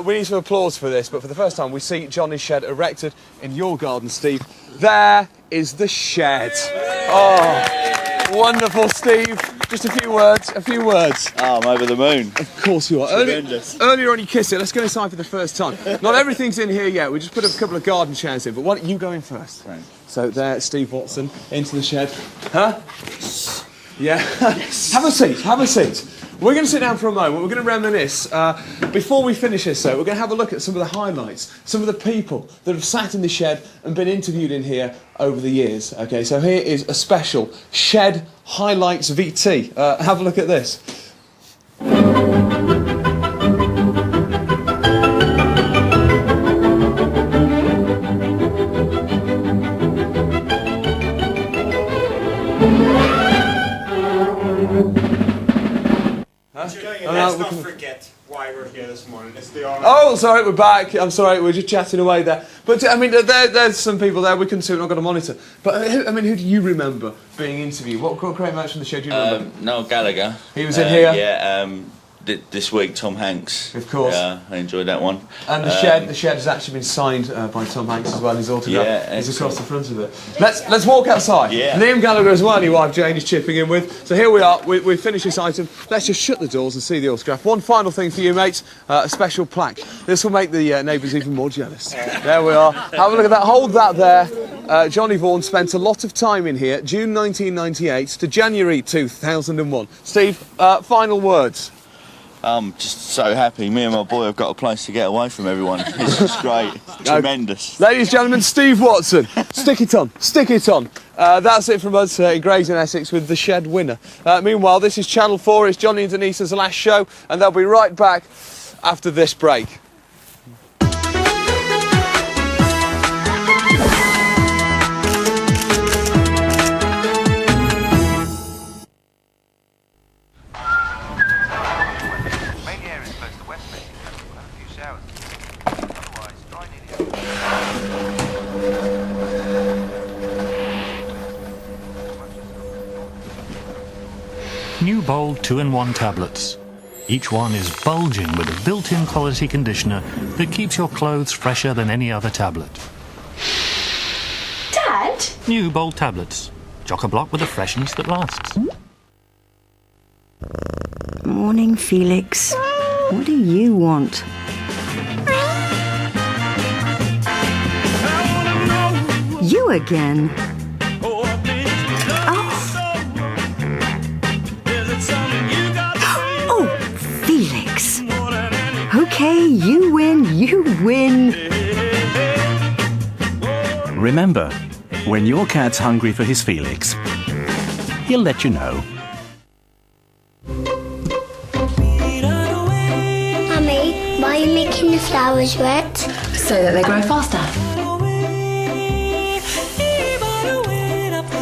we need some applause for this, but for the first time we see Johnny's Shed erected in your garden, Steve. There is the shed. Oh, wonderful, Steve. Just a few words, Oh, I'm over the moon. Of course you are. Earlier on you kissed it. Let's go inside for the first time. Not everything's in here yet. We just put a couple of garden chairs in, but why don't you go in first? Right. So there, Steve Watson, into the shed. Huh? Yeah. Yes. Have a seat. We're going to sit down for a moment. We're going to reminisce. Before we finish this, though, we're going to have a look at some of the highlights, some of the people that have sat in the shed and been interviewed in here over the years. Okay, so here is a special Shed Highlights VT. Have a look at this. Let's not forget why we're here this morning. It's the honour. Oh, sorry, we're back. I'm sorry, we're just chatting away there. But, I mean, there's some people there we couldn't see, we've not got a monitor. But, I mean, who do you remember being interviewed? What great match from the shed do you remember? Noel Gallagher. He was in here? Yeah, this week, Tom Hanks. Of course. Yeah, I enjoyed that one. And the shed has actually been signed by Tom Hanks as well. His autograph is across the front of it. Let's walk outside. Yeah. Liam Gallagher as well, your wife Jane is chipping in with. So here we are. We've finished this item. Let's just shut the doors and see the autograph. One final thing for you, mates. A special plaque. This will make the neighbours even more jealous. There we are. Have a look at that. Hold that there. Johnny Vaughan spent a lot of time in here, June 1998 to January 2001. Steve, final words. I'm just so happy. Me and my boy have got a place to get away from everyone. It's just great. Tremendous. Ladies and gentlemen, Steve Watson. Stick it on. Stick it on. That's it from us in Grays and Essex with the Shed winner. Meanwhile, this is Channel 4. It's Johnny and Denise's last show, and they'll be right back after this break. New Bold 2-in-1 tablets. Each one is bulging with a built-in quality conditioner that keeps your clothes fresher than any other tablet. Dad? New Bold tablets. Chock-a-block with a freshness that lasts. Morning, Felix. What do you want? You again? Oh, Felix. Okay, you win, you win. Remember, when your cat's hungry for his Felix, he'll let you know. Mummy, why are you making the flowers red? So that they grow faster.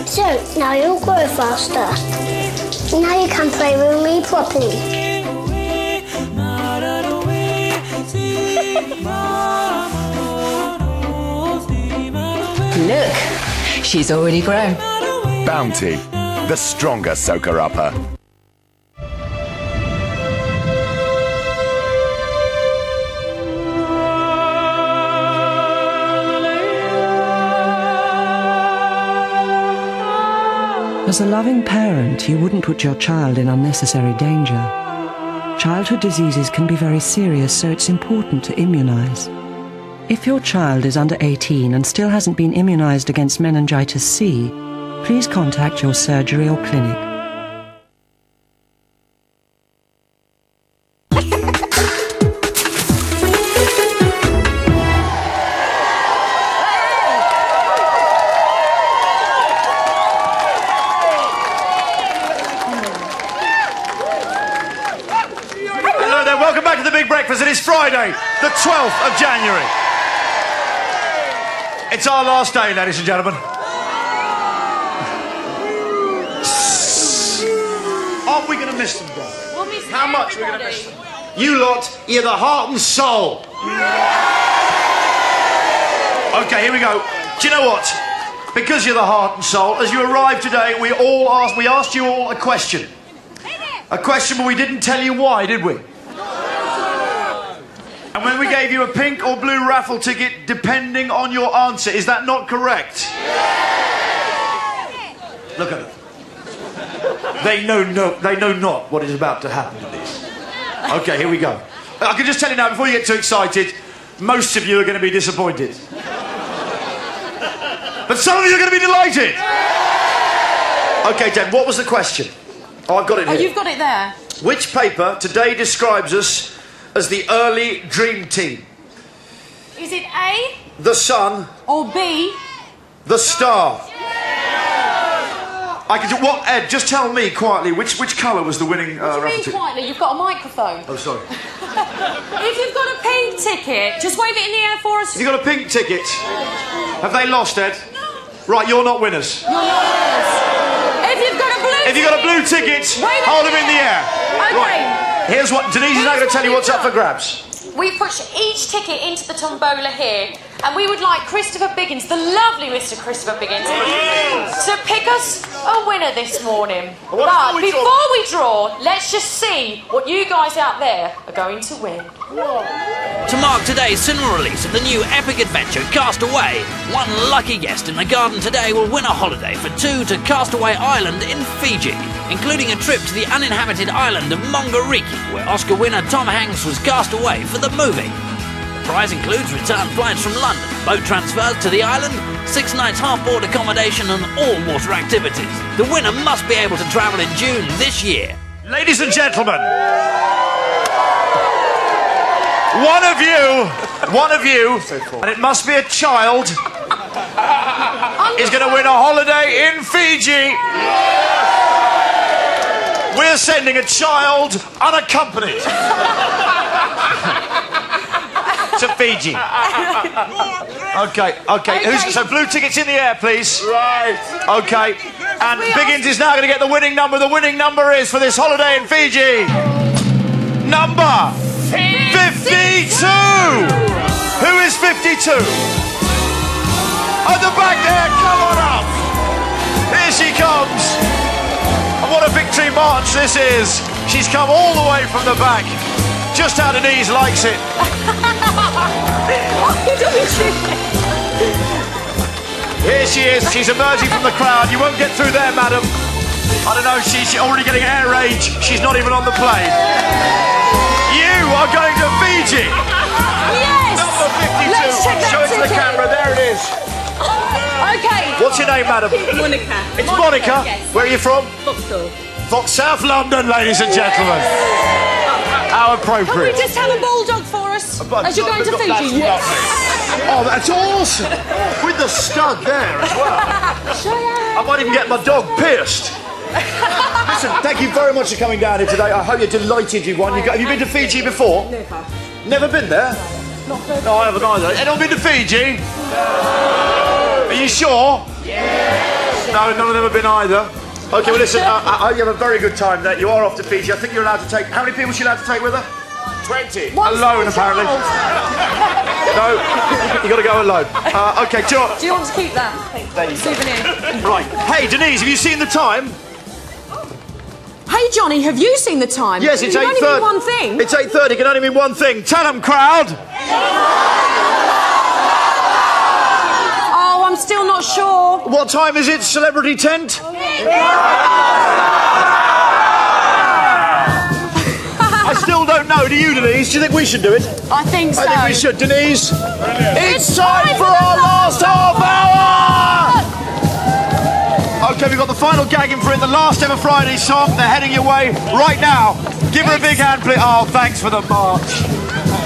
So, now you'll grow faster. Now you can play with me properly. Look, she's already grown. Bounty, the stronger soaker-upper. As a loving parent, you wouldn't put your child in unnecessary danger. Childhood diseases can be very serious, so it's important to immunise. If your child is under 18 and still hasn't been immunised against meningitis C, please contact your surgery or clinic. Hello there, welcome back to the Big Breakfast. It is Friday, the 12th of January. It's our last day, ladies and gentlemen. Aren't we going to miss them, Dad? We'll miss How much are we going to miss them? You lot, you're the heart and soul. Okay, here we go. Do you know what? Because you're the heart and soul, as you arrived today, we asked you all a question. A question, but we didn't tell you why, did we? And when we gave you a pink or blue raffle ticket, depending on your answer, is that not correct? Look at them. They know not what is about to happen to these. Okay, here we go. I can just tell you now, before you get too excited, most of you are going to be disappointed. But some of you are going to be delighted. Okay, Deb, what was the question? Oh, I've got it here. Oh, you've got it there. Which paper today describes us as the early dream team? Is it A? The Sun. Or B? The Star. I can do what, Ed? Just tell me quietly which colour was the winning What do you mean ticket? quietly? You've got a microphone. Oh, sorry. If you've got a pink ticket, just wave it in the air for us. Have you got a pink ticket? Have they lost, Ed? Right, you're not winners. You're not winners. If you've got a blue ticket... If you've got a blue ticket, hold them in the air. Okay. Right. Here's what... Denise is now going to tell you what's up for grabs. We push each ticket into the tombola here, and we would like Christopher Biggins, the lovely Mr. Christopher Biggins, to pick us a winner this morning. But before we draw, let's just see what you guys out there are going to win. To mark today's cinema release of the new epic adventure Castaway, one lucky guest in the garden today will win a holiday for two to Castaway Island in Fiji, including a trip to the uninhabited island of Mongariki, where Oscar winner Tom Hanks was cast away for the movie. The prize includes return flights from London, boat transfers to the island, 6 nights half-board accommodation and all water activities. The winner must be able to travel in June this year. Ladies and gentlemen, one of you, and it must be a child, is going to win a holiday in Fiji. We're sending a child unaccompanied to Fiji. Okay. So blue tickets in the air, please. Right. Okay. And Biggins is now going to get the winning number. The winning number is, for this holiday in Fiji, number 52. Who is 52? At the back there, come on up. Here she comes. And what a victory march this is. She's come all the way from the back. Just how Denise likes it. Here she is. She's emerging from the crowd. You won't get through there, madam. I don't know. She's already getting air rage. She's not even on the plane. You are going to Fiji. Yes. Number 52. Let's check that Show it to the ticket. camera. There it is. Okay. What's your name, madam? Monica. It's Monica. Yes. Where are you from? Vauxhall. South London, ladies and gentlemen. How appropriate. Can we just have a bulldog for us? As you're going to Fiji? Yes. Oh, that's awesome. With the stud there as well. I might even get my dog pierced. Listen, thank you very much for coming down here today. I hope you're delighted you won. Have you been to Fiji before? Never. Never been there? No, I haven't either. Anyone been to Fiji? No. Are you sure? Yes. No, none of them have been either. Okay, well listen, I hope you have a very good time there. You are off to Fiji. I think you're allowed to take... How many people is she allowed to take with her? 20. Alone, apparently. No, you got to go alone. Okay, do you want to keep that? There you Souvenir. go. Right. Hey, Denise, have you seen the time? Hey, Johnny, have you seen the time? Yes, it's 8:30. It can only mean one thing. It's 8:30. It can only mean one thing. Tell them, crowd. Oh, I'm still not sure. What time is it, celebrity tent? I still So, do you, Denise? Do you think we should do it? I think so. I think we should. Denise, it's time for our last half hour! Okay, we've got the final gagging for it, the last ever Friday song. They're heading your way right now. Give her a big hand, please. Oh, thanks for the march.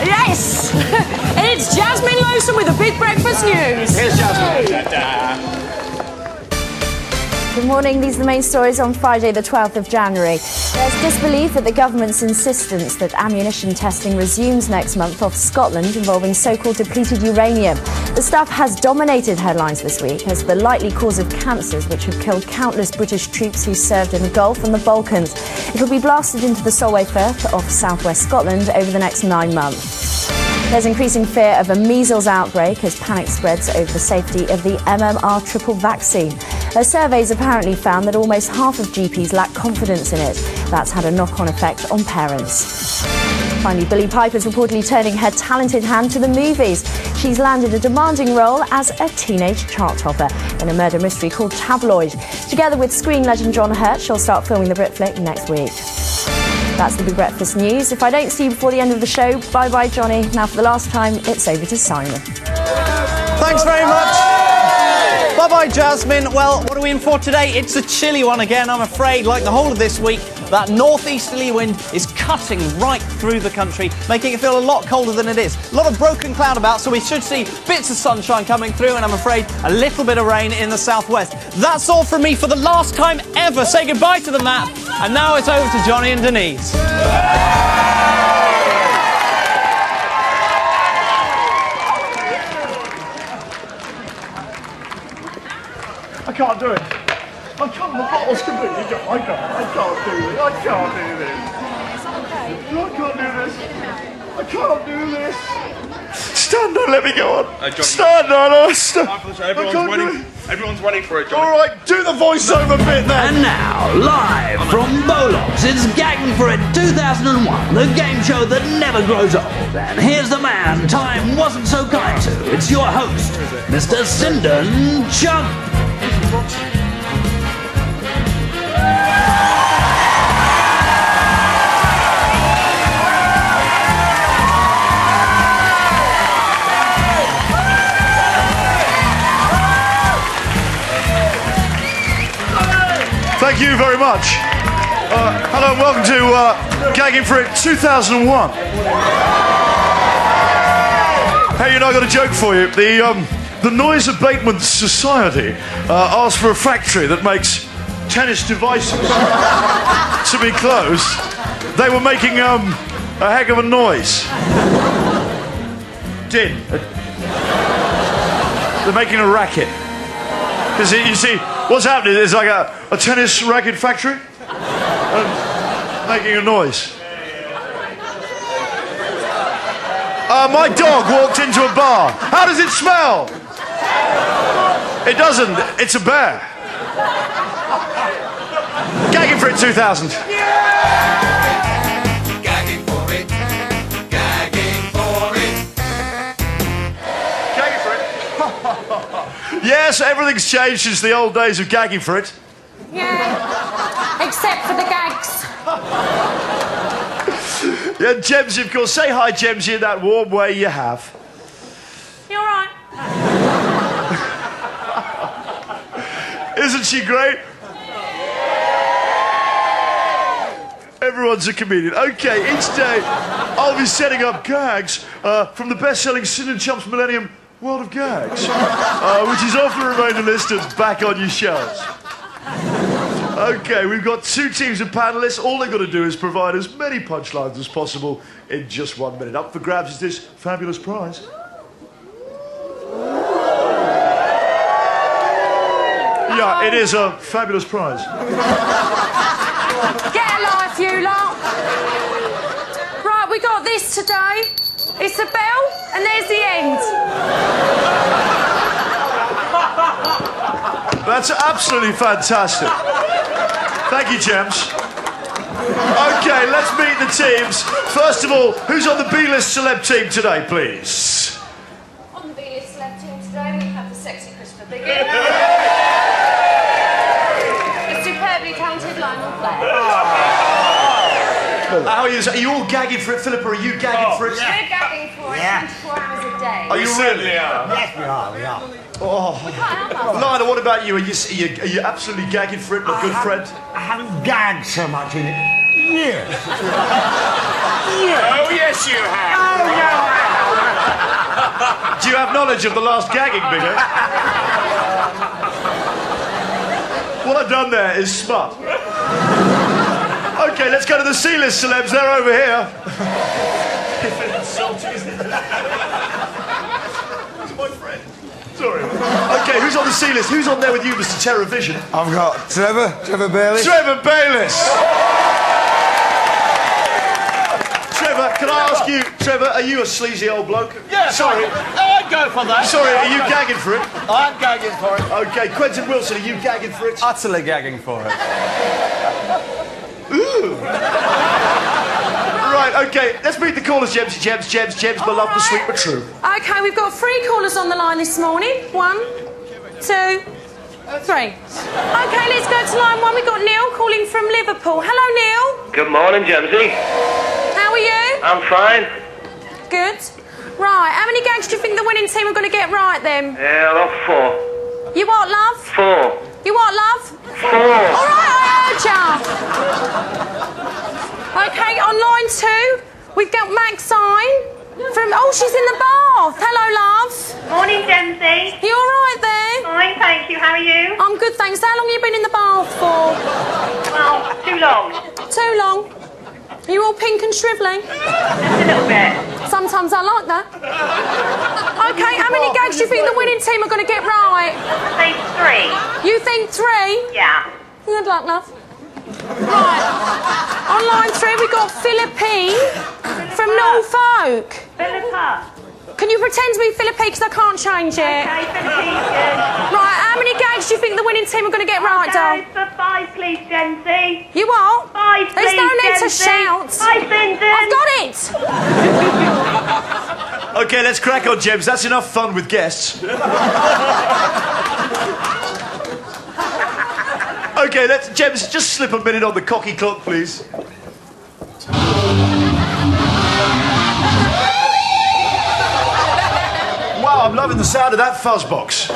Yes! It's Jasmine Lewson with the Big Breakfast News. Here's Jasmine. Good morning. These are the main stories on Friday, the 12th of January. There's disbelief at the government's insistence that ammunition testing resumes next month off Scotland involving so-called depleted uranium. The stuff has dominated headlines this week as the likely cause of cancers which have killed countless British troops who served in the Gulf and the Balkans. It'll be blasted into the Solway Firth off southwest Scotland over the next 9 months. There's increasing fear of a measles outbreak as panic spreads over the safety of the MMR triple vaccine. A survey's apparently found that almost half of GPs lack confidence in it. That's had a knock-on effect on parents. Finally, Billie Piper's reportedly turning her talented hand to the movies. She's landed a demanding role as a teenage chart topper in a murder mystery called Tabloid. Together with screen legend John Hurt, she'll start filming the Brit flick next week. That's the Big Breakfast News. If I don't see you before the end of the show, bye-bye, Johnny. Now, for the last time, it's over to Simon. Thanks very much. Bye-bye, Jasmine. Well, what are we in for today? It's a chilly one again, I'm afraid. Like the whole of this week, that northeasterly wind is cutting right through the country, making it feel a lot colder than it is. A lot of broken cloud about, so we should see bits of sunshine coming through, and I'm afraid a little bit of rain in the southwest. That's all from me for the last time ever. Say goodbye to the map, and now it's over to Johnny and Denise. I can't do it. I can't. The bottle's completely gone. I can't do this. I can't do this. I can't do this. Stand on, let me go on. Stand on us. Everyone's waiting for it, Johnny. All right, do the voiceover bit then. And now, live from Bollocks, it's Gagging for It 2001, the game show that never grows old. And here's the man time wasn't so kind to. It's your host, Mr. Sinden Chunk. Thank you very much. Hello and welcome to Gagging for It 2001. Hey, you know, I got a joke for you. The Noise Abatement Society asked for a factory that makes tennis devices to be closed. They were making a heck of a noise. Din. They're making a racket. Because you see, what's happening is like a tennis racket factory and making a noise. My dog walked into a bar. How does it smell? It doesn't. It's a bear. Gagging for It 2000. Gagging for it. Gagging for it. Gagging for It. Yes, everything's changed since the old days of Gagging for It. Yeah, except for the gags. Yeah, Gemsy, of course. Say hi, Gemsy, in that warm way you have. You all right? Isn't she great? Everyone's a comedian. Okay, each day I'll be setting up gags from the best-selling Sin and Chump's Millennium World of Gags, which is often remained listed back on your shelves. Okay, we've got 2 teams of panellists. All they've got to do is provide as many punchlines as possible in just 1 minute. Up for grabs is this fabulous prize. Yeah, it is a fabulous prize. Get a life, you lot. Right, we got this today. It's a bell, and there's the end. That's absolutely fantastic. Thank you, Gems. Okay, let's meet the teams. First of all, who's on the B-list celeb team today, please? On the B-list celeb team today, we have the sexy Christopher Biggin. The superbly talented Lionel Blair. How are you? Are you all gagging for it, Philip, or are you gagging for it? We're gagging for it 24 hours a day. Are you really? Yes, we are. Oh. Lionel, what about you? Are you absolutely gagging for it, my good friend? I haven't gagged so much in it. Years. Oh, yes, you have. Oh, no, I haven't. Do you have knowledge of the last gagging, Bigger? What I've done there is smart. Okay, let's go to the C-list celebs. They're over here. Insulting, isn't it? He's my friend. Sorry. Okay, who's on the C-list? Who's on there with you, Mr. Terror Vision? I've got Trevor Bayliss. Trevor Bayliss! Trevor, can I ask you, Trevor, are you a sleazy old bloke? Yeah, sorry. I'd go for that. Sorry, are you gagging for it? I'm gagging for it. Okay, Quentin Wilson, are you gagging for it? Utterly gagging for it. Ooh. Right, okay, let's meet the callers, Gems, my love, the sweet but true. Okay, we've got 3 callers on the line this morning. 1, 2, 3. Okay, let's go to line 1. We've got Neil calling from Liverpool. Hello, Neil. Good morning, Jamesy. How are you? I'm fine. Good. Right, how many gags do you think the winning team are going to get right then? Yeah, I've 4. You what, love? 4. You what, love? 4. All right, I heard ya. Okay, on line 2, we've got Maxine from... Oh, she's in the bath. Hello, love. Morning, Jamesy. You all right there? Fine, thank you. How are you? I'm good, thanks. How long have you been in the bath for? Well, too long. Too long? Are you all pink and shrivelling? Just a little bit. Sometimes I like that. Okay, how many gags do you think the winning team are going to get right? I think 3. You think 3? Yeah. Good luck, love. Right. On line 3, we've got Philippine from Norfolk. Philippa. Can you pretend to be Philippine because I can't change it? Okay, Philippine's good. Right, how many gags do you think the winning team are going to get right, doll? For 5, please, Jamesy. You what? 5, There's please, no need to Jamesy. shout. 5, Lyndon. I've got it. Okay, let's crack on, Gems. That's enough fun with guests. Okay, let's... Gems, just slip a minute on the cocky clock, please. Wow, I'm loving the sound of that fuzz box.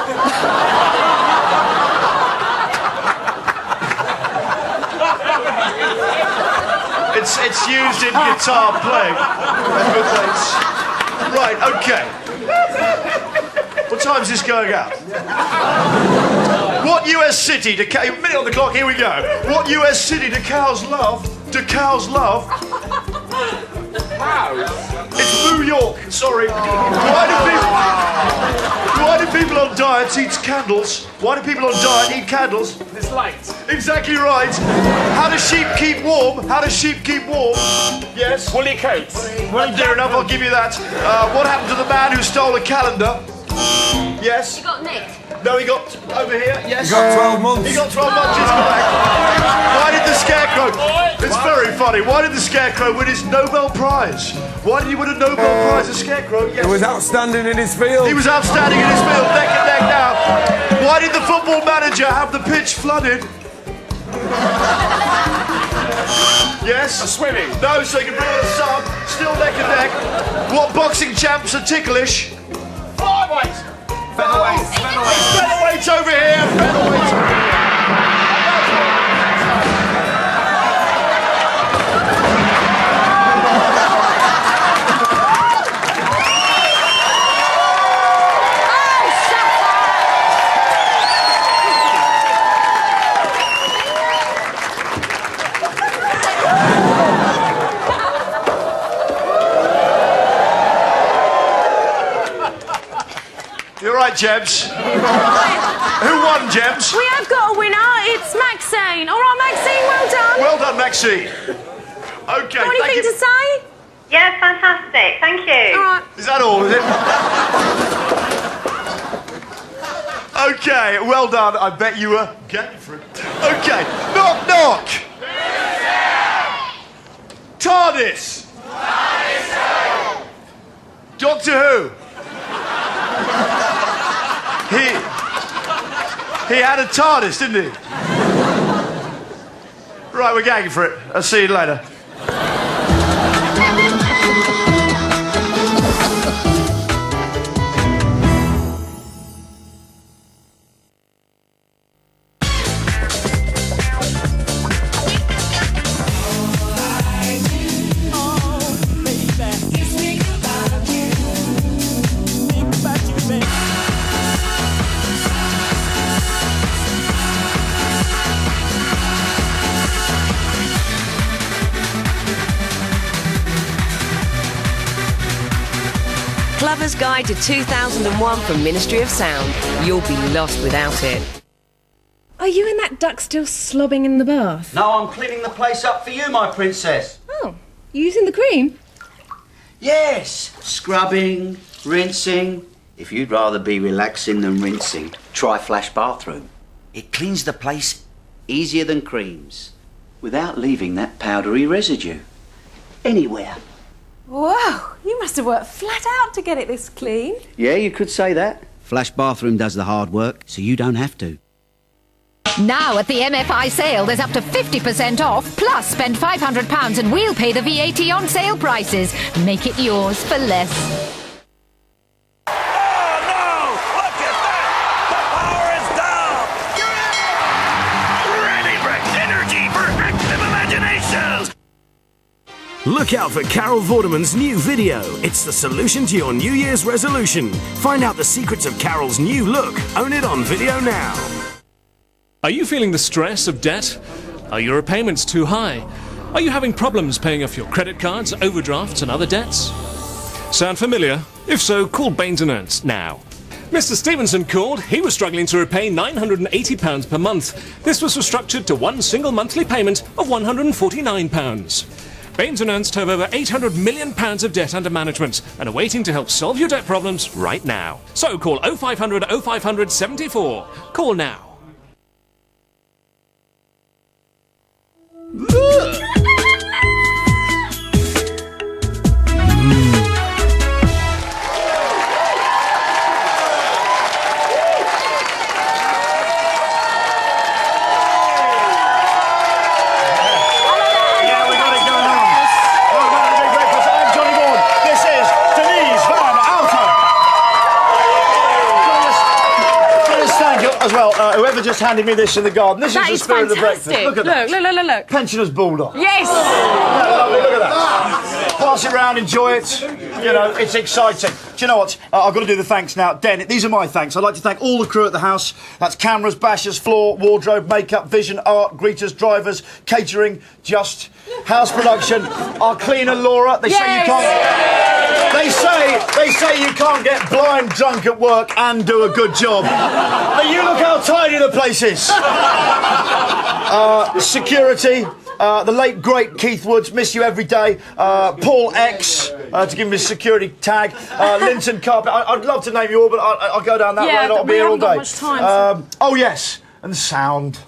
It's used in guitar playing. Right, okay. What time's this going out? What US city do cows... Minute on the clock, here we go. What US city do cows love? Do cows love? It's New York, sorry. Why do people on diets eat candles? Why do people on diet eat candles? It's light. Exactly right. How do sheep keep warm? How do sheep keep warm? Yes? Woolly coats. Well, fair enough, I'll give you that. What happened to the man who stole a calendar? Yes? You got nicked. No, he got over here. Yes. He got 12 months. He got 12 months. It's correct. Why did the Scarecrow? It's very funny. Why did the Scarecrow win his Nobel Prize? Why did he win a Nobel Prize? The Scarecrow. Yes. He was outstanding in his field. He was outstanding in his field. Neck and neck now. Why did the football manager have the pitch flooded? Yes. Swimming. No, so you can bring on a sub. Still neck and neck. What boxing champs are ticklish? Flyweight. Featherweights. Featherweights over here. Featherweights over here. You're right, Jebs. Who won, Jebs? We have got a winner. It's Maxine. All right, Maxine, well done. Well done, Maxine. Okay, Got anything to say? Yeah, fantastic. Thank you. All right. Is that all, is it? Okay, well done. I bet you were getting for it. Okay, knock, knock. TARDIS. Doctor Who. He had a TARDIS, didn't he? Right, we're gagging for it. I'll see you later. Owner's Guide to 2001 from Ministry of Sound. You'll be lost without it. Are you and that duck still slobbing in the bath? No, I'm cleaning the place up for you, my princess. Oh, you using the cream? Yes, scrubbing, rinsing. If you'd rather be relaxing than rinsing, try Flash Bathroom. It cleans the place easier than creams, without leaving that powdery residue anywhere. Whoa, you must have worked flat out to get it this clean. Yeah, you could say that. Flash Bathroom does the hard work, so you don't have to. Now at the MFI sale, there's up to 50% off, plus spend £500 and we'll pay the VAT on sale prices. Make it yours for less. Look out for Carol Vorderman's new video. It's the solution to your New Year's resolution. Find out the secrets of Carol's new look. Own it on video now. Are you feeling the stress of debt? Are your repayments too high? Are you having problems paying off your credit cards, overdrafts and other debts? Sound familiar? If so, call Baines & Ernst now. Mr. Stevenson called. He was struggling to repay £980 per month. This was restructured to one single monthly payment of £149. Baines & Ernst have over £800 million of debt under management and are waiting to help solve your debt problems right now. So call 0500 0500 74. Call now. As well, whoever just handed me this in the garden, this is the spirit of the breakfast. Look at that. Look. Pensioners Bulldog. Yes! Look at that. Pass it around, enjoy it. You know, it's exciting. Do you know what? I've got to do the thanks now. Den, these are my thanks. I'd like to thank all the crew at the house. That's cameras, bashers, floor, wardrobe, makeup, vision, art, greeters, drivers, catering, just house production. Our cleaner, Laura. They say you can't... They say you can't get blind drunk at work and do a good job. But you look how tidy the place is. Security, the late great Keith Woods, miss you every day. Paul X, to give him his security tag. Linton Carpet. I'd love to name you all, but I'll go down that road. I'll be here all day. Much time, oh yes, and sound.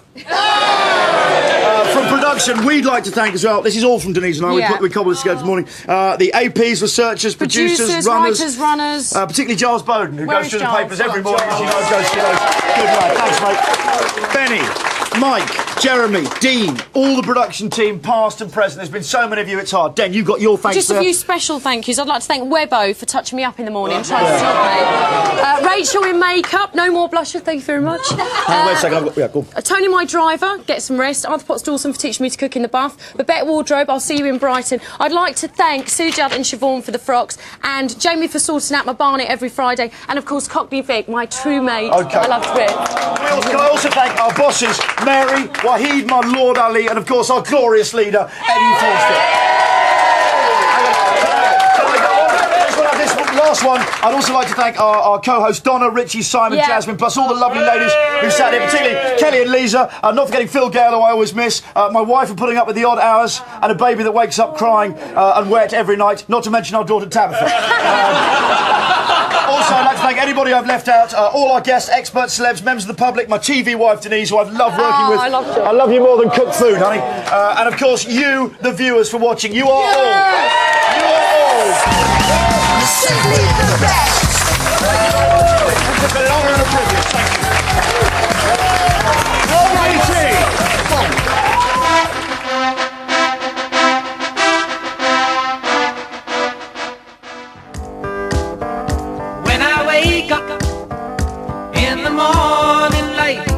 From production, we'd like to thank as well. This is all from Denise and I. We cobbled this together this morning. The APs, researchers, producers, runners, particularly Giles Bowden, who goes through the papers every morning. As you know, goes through those. Good lad, thanks, mate. Benny, Mike, Jeremy, Dean, all the production team, past and present. There's been so many of you. It's hard. Den, you've got your thanks. Just a few special thank yous. I'd like to thank Webbo for touching me up in the morning, trying to stop me. Rachel in makeup, no more blusher. Thank you very much. Wait a second. Go on. Tony, my driver, get some rest. Arthur Potts Dawson for teaching me to cook in the bath. Babette Wardrobe, I'll see you in Brighton. I'd like to thank Sue Judd and Siobhan for the frocks, and Jamie for sorting out my barnet every Friday, and of course Cockney Vic, my true mate. Okay. I love Brit. Can I also thank our bosses, Mary, Wahid, my Lord Ali, and of course our glorious leader, Eddie Forster. Last one, I'd also like to thank our co-hosts Donna, Richie, Simon, Jasmine, plus all the lovely ladies who sat here, particularly Kelly and Lisa, not forgetting Phil Gale, who I always miss, my wife for putting up with the odd hours, and a baby that wakes up crying and wet every night, not to mention our daughter Tabitha. Also, I'd like to thank anybody I've left out, all our guests, experts, celebs, members of the public, my TV wife Denise, who I've loved working with. I love you more than cooked food, honey. And of course, you, the viewers, for watching. You are all. You are all. Simply the best. It's been an honour and a privilege. Thank you. When I wake up in the morning light,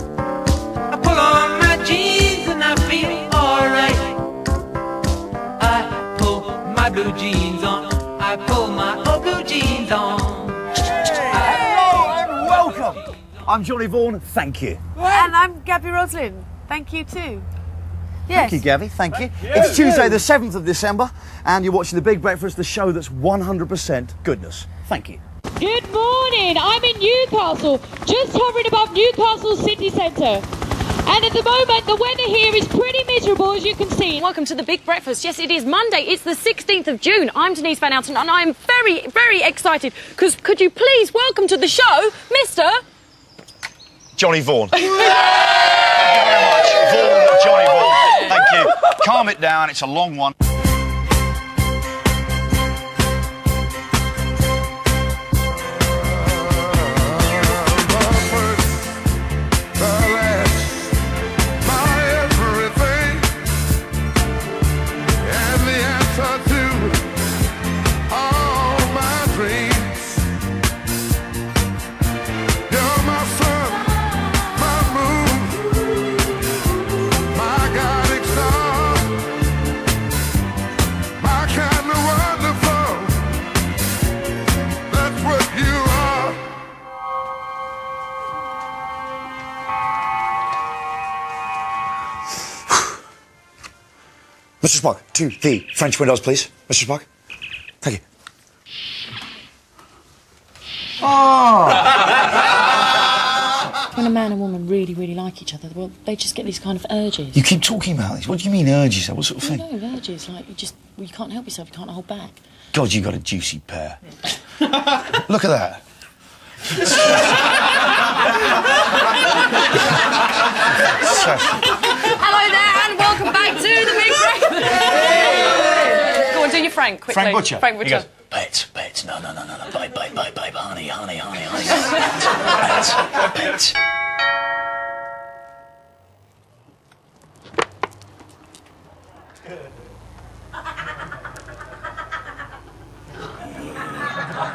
I pull on my jeans and I feel alright. I pull my blue jeans on. I pull my old blue jeans on. Hello and welcome. I'm Johnny Vaughan. Thank you. And I'm Gabby Roslin. Thank you too. Yes. Thank you, Gabby. Thank you. It's Tuesday, the 7th of December, and you're watching The Big Breakfast, the show that's 100% goodness. Thank you. Good morning. I'm in Newcastle, just hovering above Newcastle city centre. And at the moment, the weather here is pretty miserable, as you can see. Welcome to the Big Breakfast. Yes, it is Monday. It's the 16th of June. I'm Denise Van-Outen, and I'm very, very excited, because could you please welcome to the show, Mr... Johnny Vaughan. Thank you very much. Vaughan, Johnny Vaughan. Thank you. Calm it down, it's a long one. Mr. Spock, to the French windows, please. Mr. Spock. Thank you. Oh! When a man and woman really, really like each other, well, they just get these kind of urges. You keep talking about this. What do you mean urges? What sort of thing? No, urges. Like, you can't help yourself. You can't hold back. God, you got a juicy pair. Look at that. Hello there, and welcome back to the Big Breakfast. Go on, do your Frank quickly. Frank Butcher. Frank Butcher. He goes, pets, no, babe, honey, pets.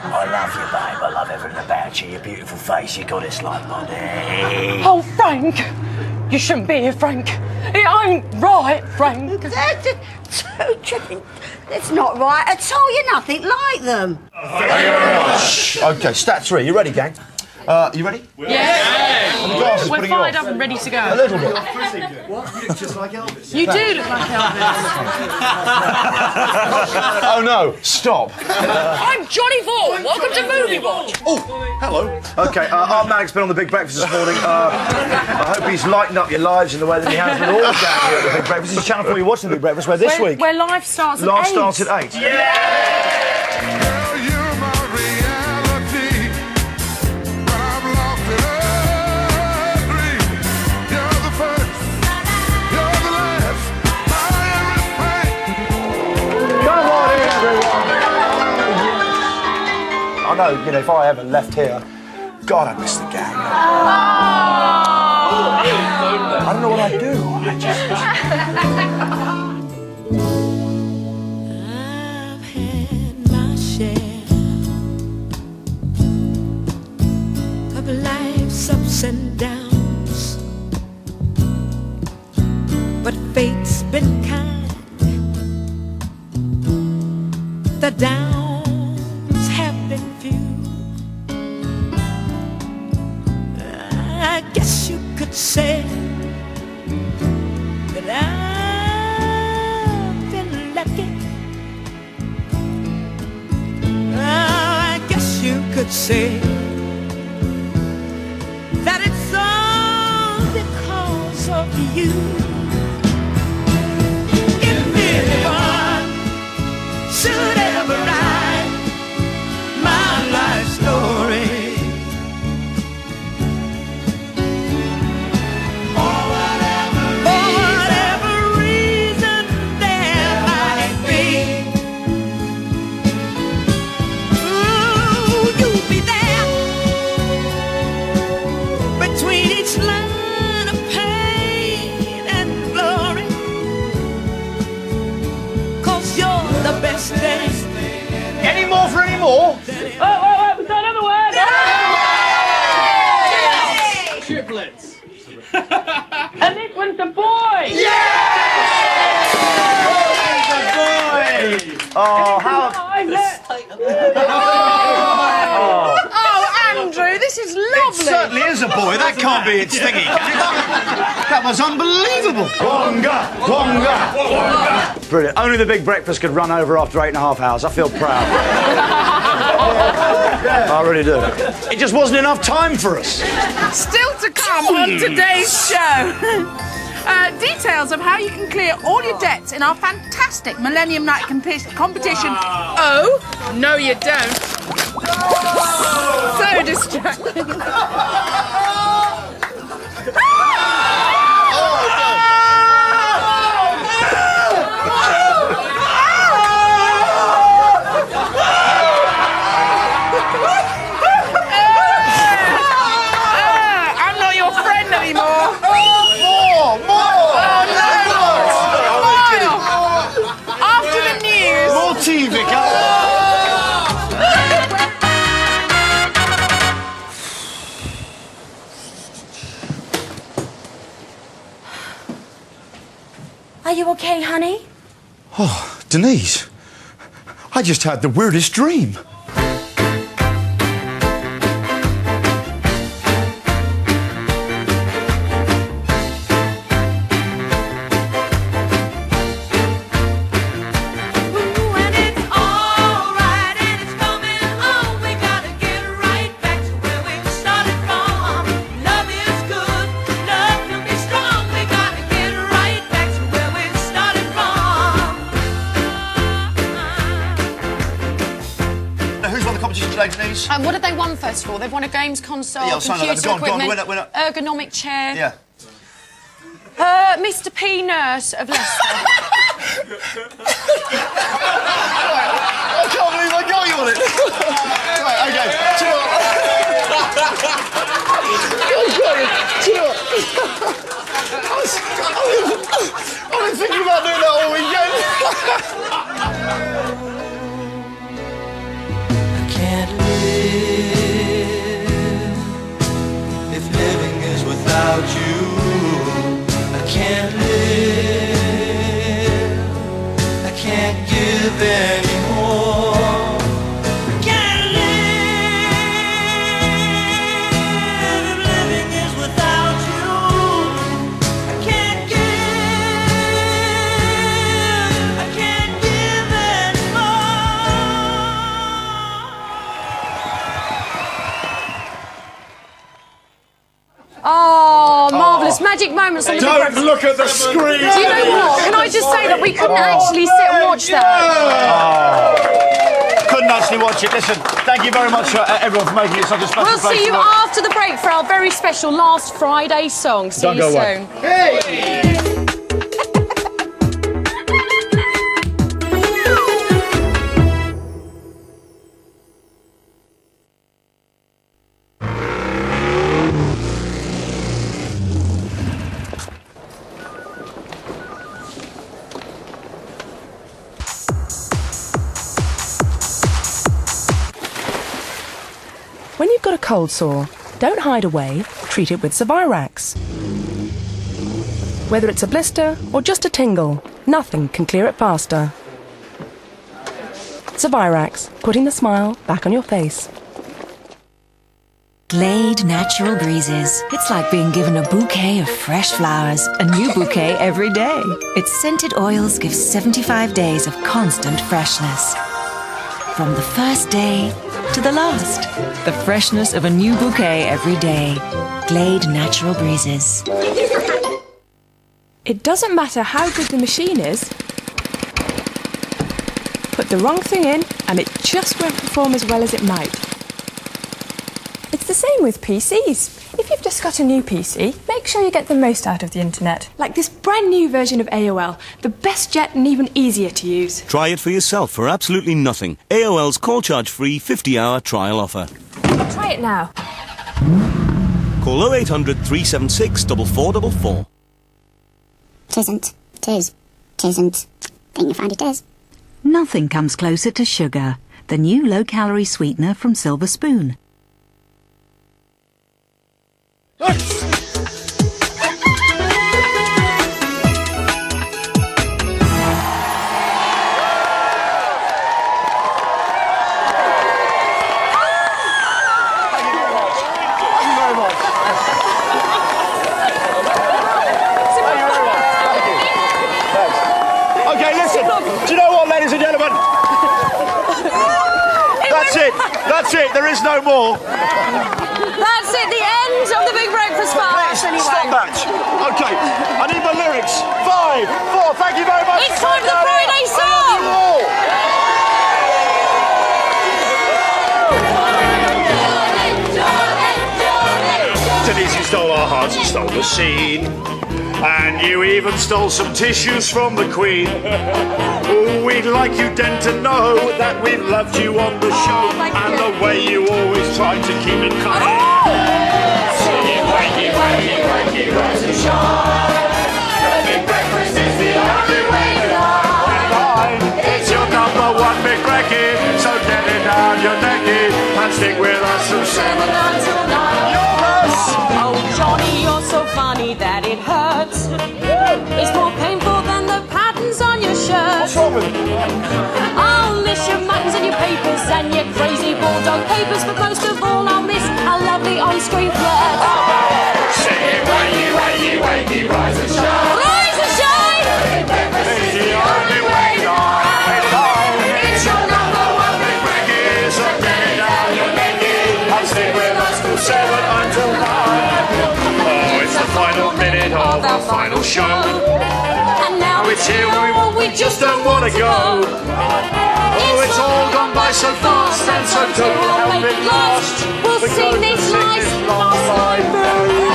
I love you, babe. I love everything about you. Your beautiful face, your goddess like body. Oh, Frank! You shouldn't be here, Frank. It ain't right, Frank. It's not right at all. You're nothing like them. Okay, stat 3. You ready, gang? You ready? Yes. We're fired up and ready to go. A little bit. What? You look just like Elvis. You do look like Elvis. Oh no, stop. I'm Johnny Vaughan. Welcome to Movie Watch. Oh, hello. Okay, Art Malik's been on the Big Breakfast this morning. I hope he's lightened up your lives in the way that he has with all down here at the Big Breakfast. This is Channel 4 you're watching the Big Breakfast, where this week... Where live starts at 8. Live starts at 8. Yeah! I know, you know, if I ever left here, God, I'd miss the gang. I don't know what I'd do. I've had my share of life's ups and downs, but fate's been kind. The downs have been few. I guess you could say that I've been lucky. I guess you could say that it's all because of you. If anyone should ever write my life story, for whatever reason there might be, ooh, you'll be there between each line of pain and glory, 'cause you're the best thing. Any more for any more? We've got another word. Triplets. And this one's a boy. Oh, how... Oh, Andrew, this is lovely. It certainly is a boy. That can't be its thingy. That was unbelievable. Wonga. Brilliant. Only the Big Breakfast could run over after 8.5 hours. I feel proud. I really do. It just wasn't enough time for us. Still to come on today's show. Details of how you can clear all your debts in our fantastic Millennium Night competition. Oh, no you don't. So distracting. I'm not your friend anymore. After the news. More tea, Vicar. Are you okay, honey? Oh, Denise, I just had the weirdest dream. Denise? What have they won, first of all? They've won a games console, Yeah, computer go on, equipment, winner. ergonomic chair. Yeah. Mr. P. Nurse of Leicester. I can't believe I got you on it. Right, okay. Do you know what? I've been thinking about doing that all weekend. Can't live if living is without you. I can't live. I can't give anymore. I can't live if living is without you. I can't give. I can't give Oh, marvellous. Magic moments on the Don't big breakfast. look at the screen. Do you know what? Can I just say that we couldn't actually sit and watch that? Couldn't actually watch it. Listen, thank you very much, everyone, for making it such a special We'll place see you to watch. after the break for our very special last Friday song. See Don't you go soon. away. Hey! When you've got a cold sore, don't hide away, treat it with Zavirax. Whether it's a blister or just a tingle, nothing can clear it faster. Zavirax, putting the smile back on your face. Glade Natural Breezes. It's like being given a bouquet of fresh flowers, a new bouquet every day. Its scented oils give 75 days of constant freshness. From the first day to the last. The freshness of a new bouquet every day. Glade Natural Breezes. It doesn't matter how good the machine is. Put the wrong thing in and it just won't perform as well as it might. It's the same with PCs. If you've just got a new PC, make sure you get the most out of the internet. Like this brand new version of AOL, the best yet and even easier to use. Try it for yourself for absolutely nothing. AOL's call charge free 50-hour trial offer. Try it now. Call 0800 376 4444. Tisn't. Tis. Tisn't. Think you found it is. Nothing comes closer to sugar. The new low-calorie sweetener from Silver Spoon. Okay, listen. Do you know what, ladies and gentlemen? That's it. That's it. There is no more. That's it, the end of the Big Breakfast Farce, anyway. Stop that. Okay, I need my lyrics. 5, 4, thank you very much. It's time for the Friday song. Denise, you stole our hearts and stole the scene. And you even stole some tissues from the Queen. Oh, we'd like you, Den, to know that we've loved you on the show. And the way you always tried to keep it clean. Singing wakey, wakey, wakey, rise and shine. The Big Breakfast is the only way to line. It's your number one Big Brekkie, so get it down your necky and stick with us from 7 until 9. Oh, Johnny, you're so funny that it hurts. It's more painful than the patterns on your shirt. What's wrong with it? I'll miss your muttons and your papers and your crazy bulldog capers, but most of all I'll miss a lovely on-screen flirt. Singing wakey, wakey, wakey, rise and shine. Rise and shine! It's the only way to line. It's your number one Big Brekkie, so get it down your necky and stick with us from 7 until 9. Oh, it's the final minute of our final show. And now It's here we just don't want to go. Oh, it's all gone by so fast and so to help it last. We'll sing this nice last line blues.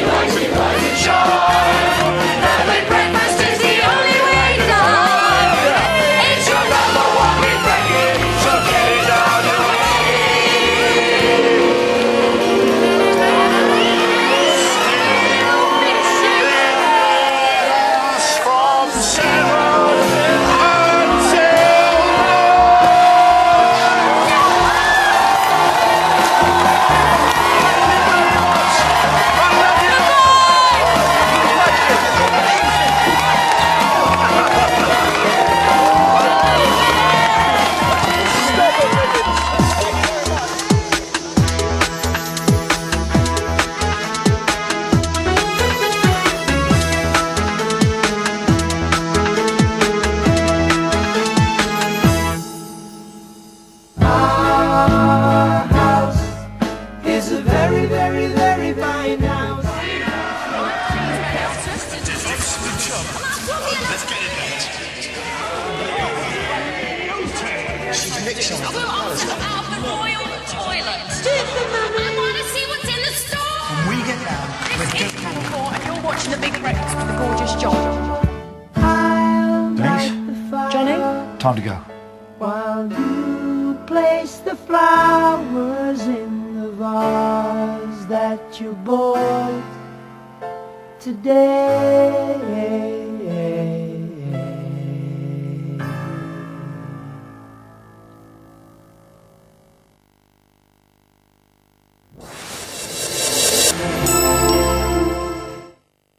Rise and shine. The Big Breakfast is the only way to live. It's your number one Big Brekkie, so get it down your from 'Cause with a gorgeous John. Denise? Johnny? Time to go. While you place the flowers in the vase that you bought today.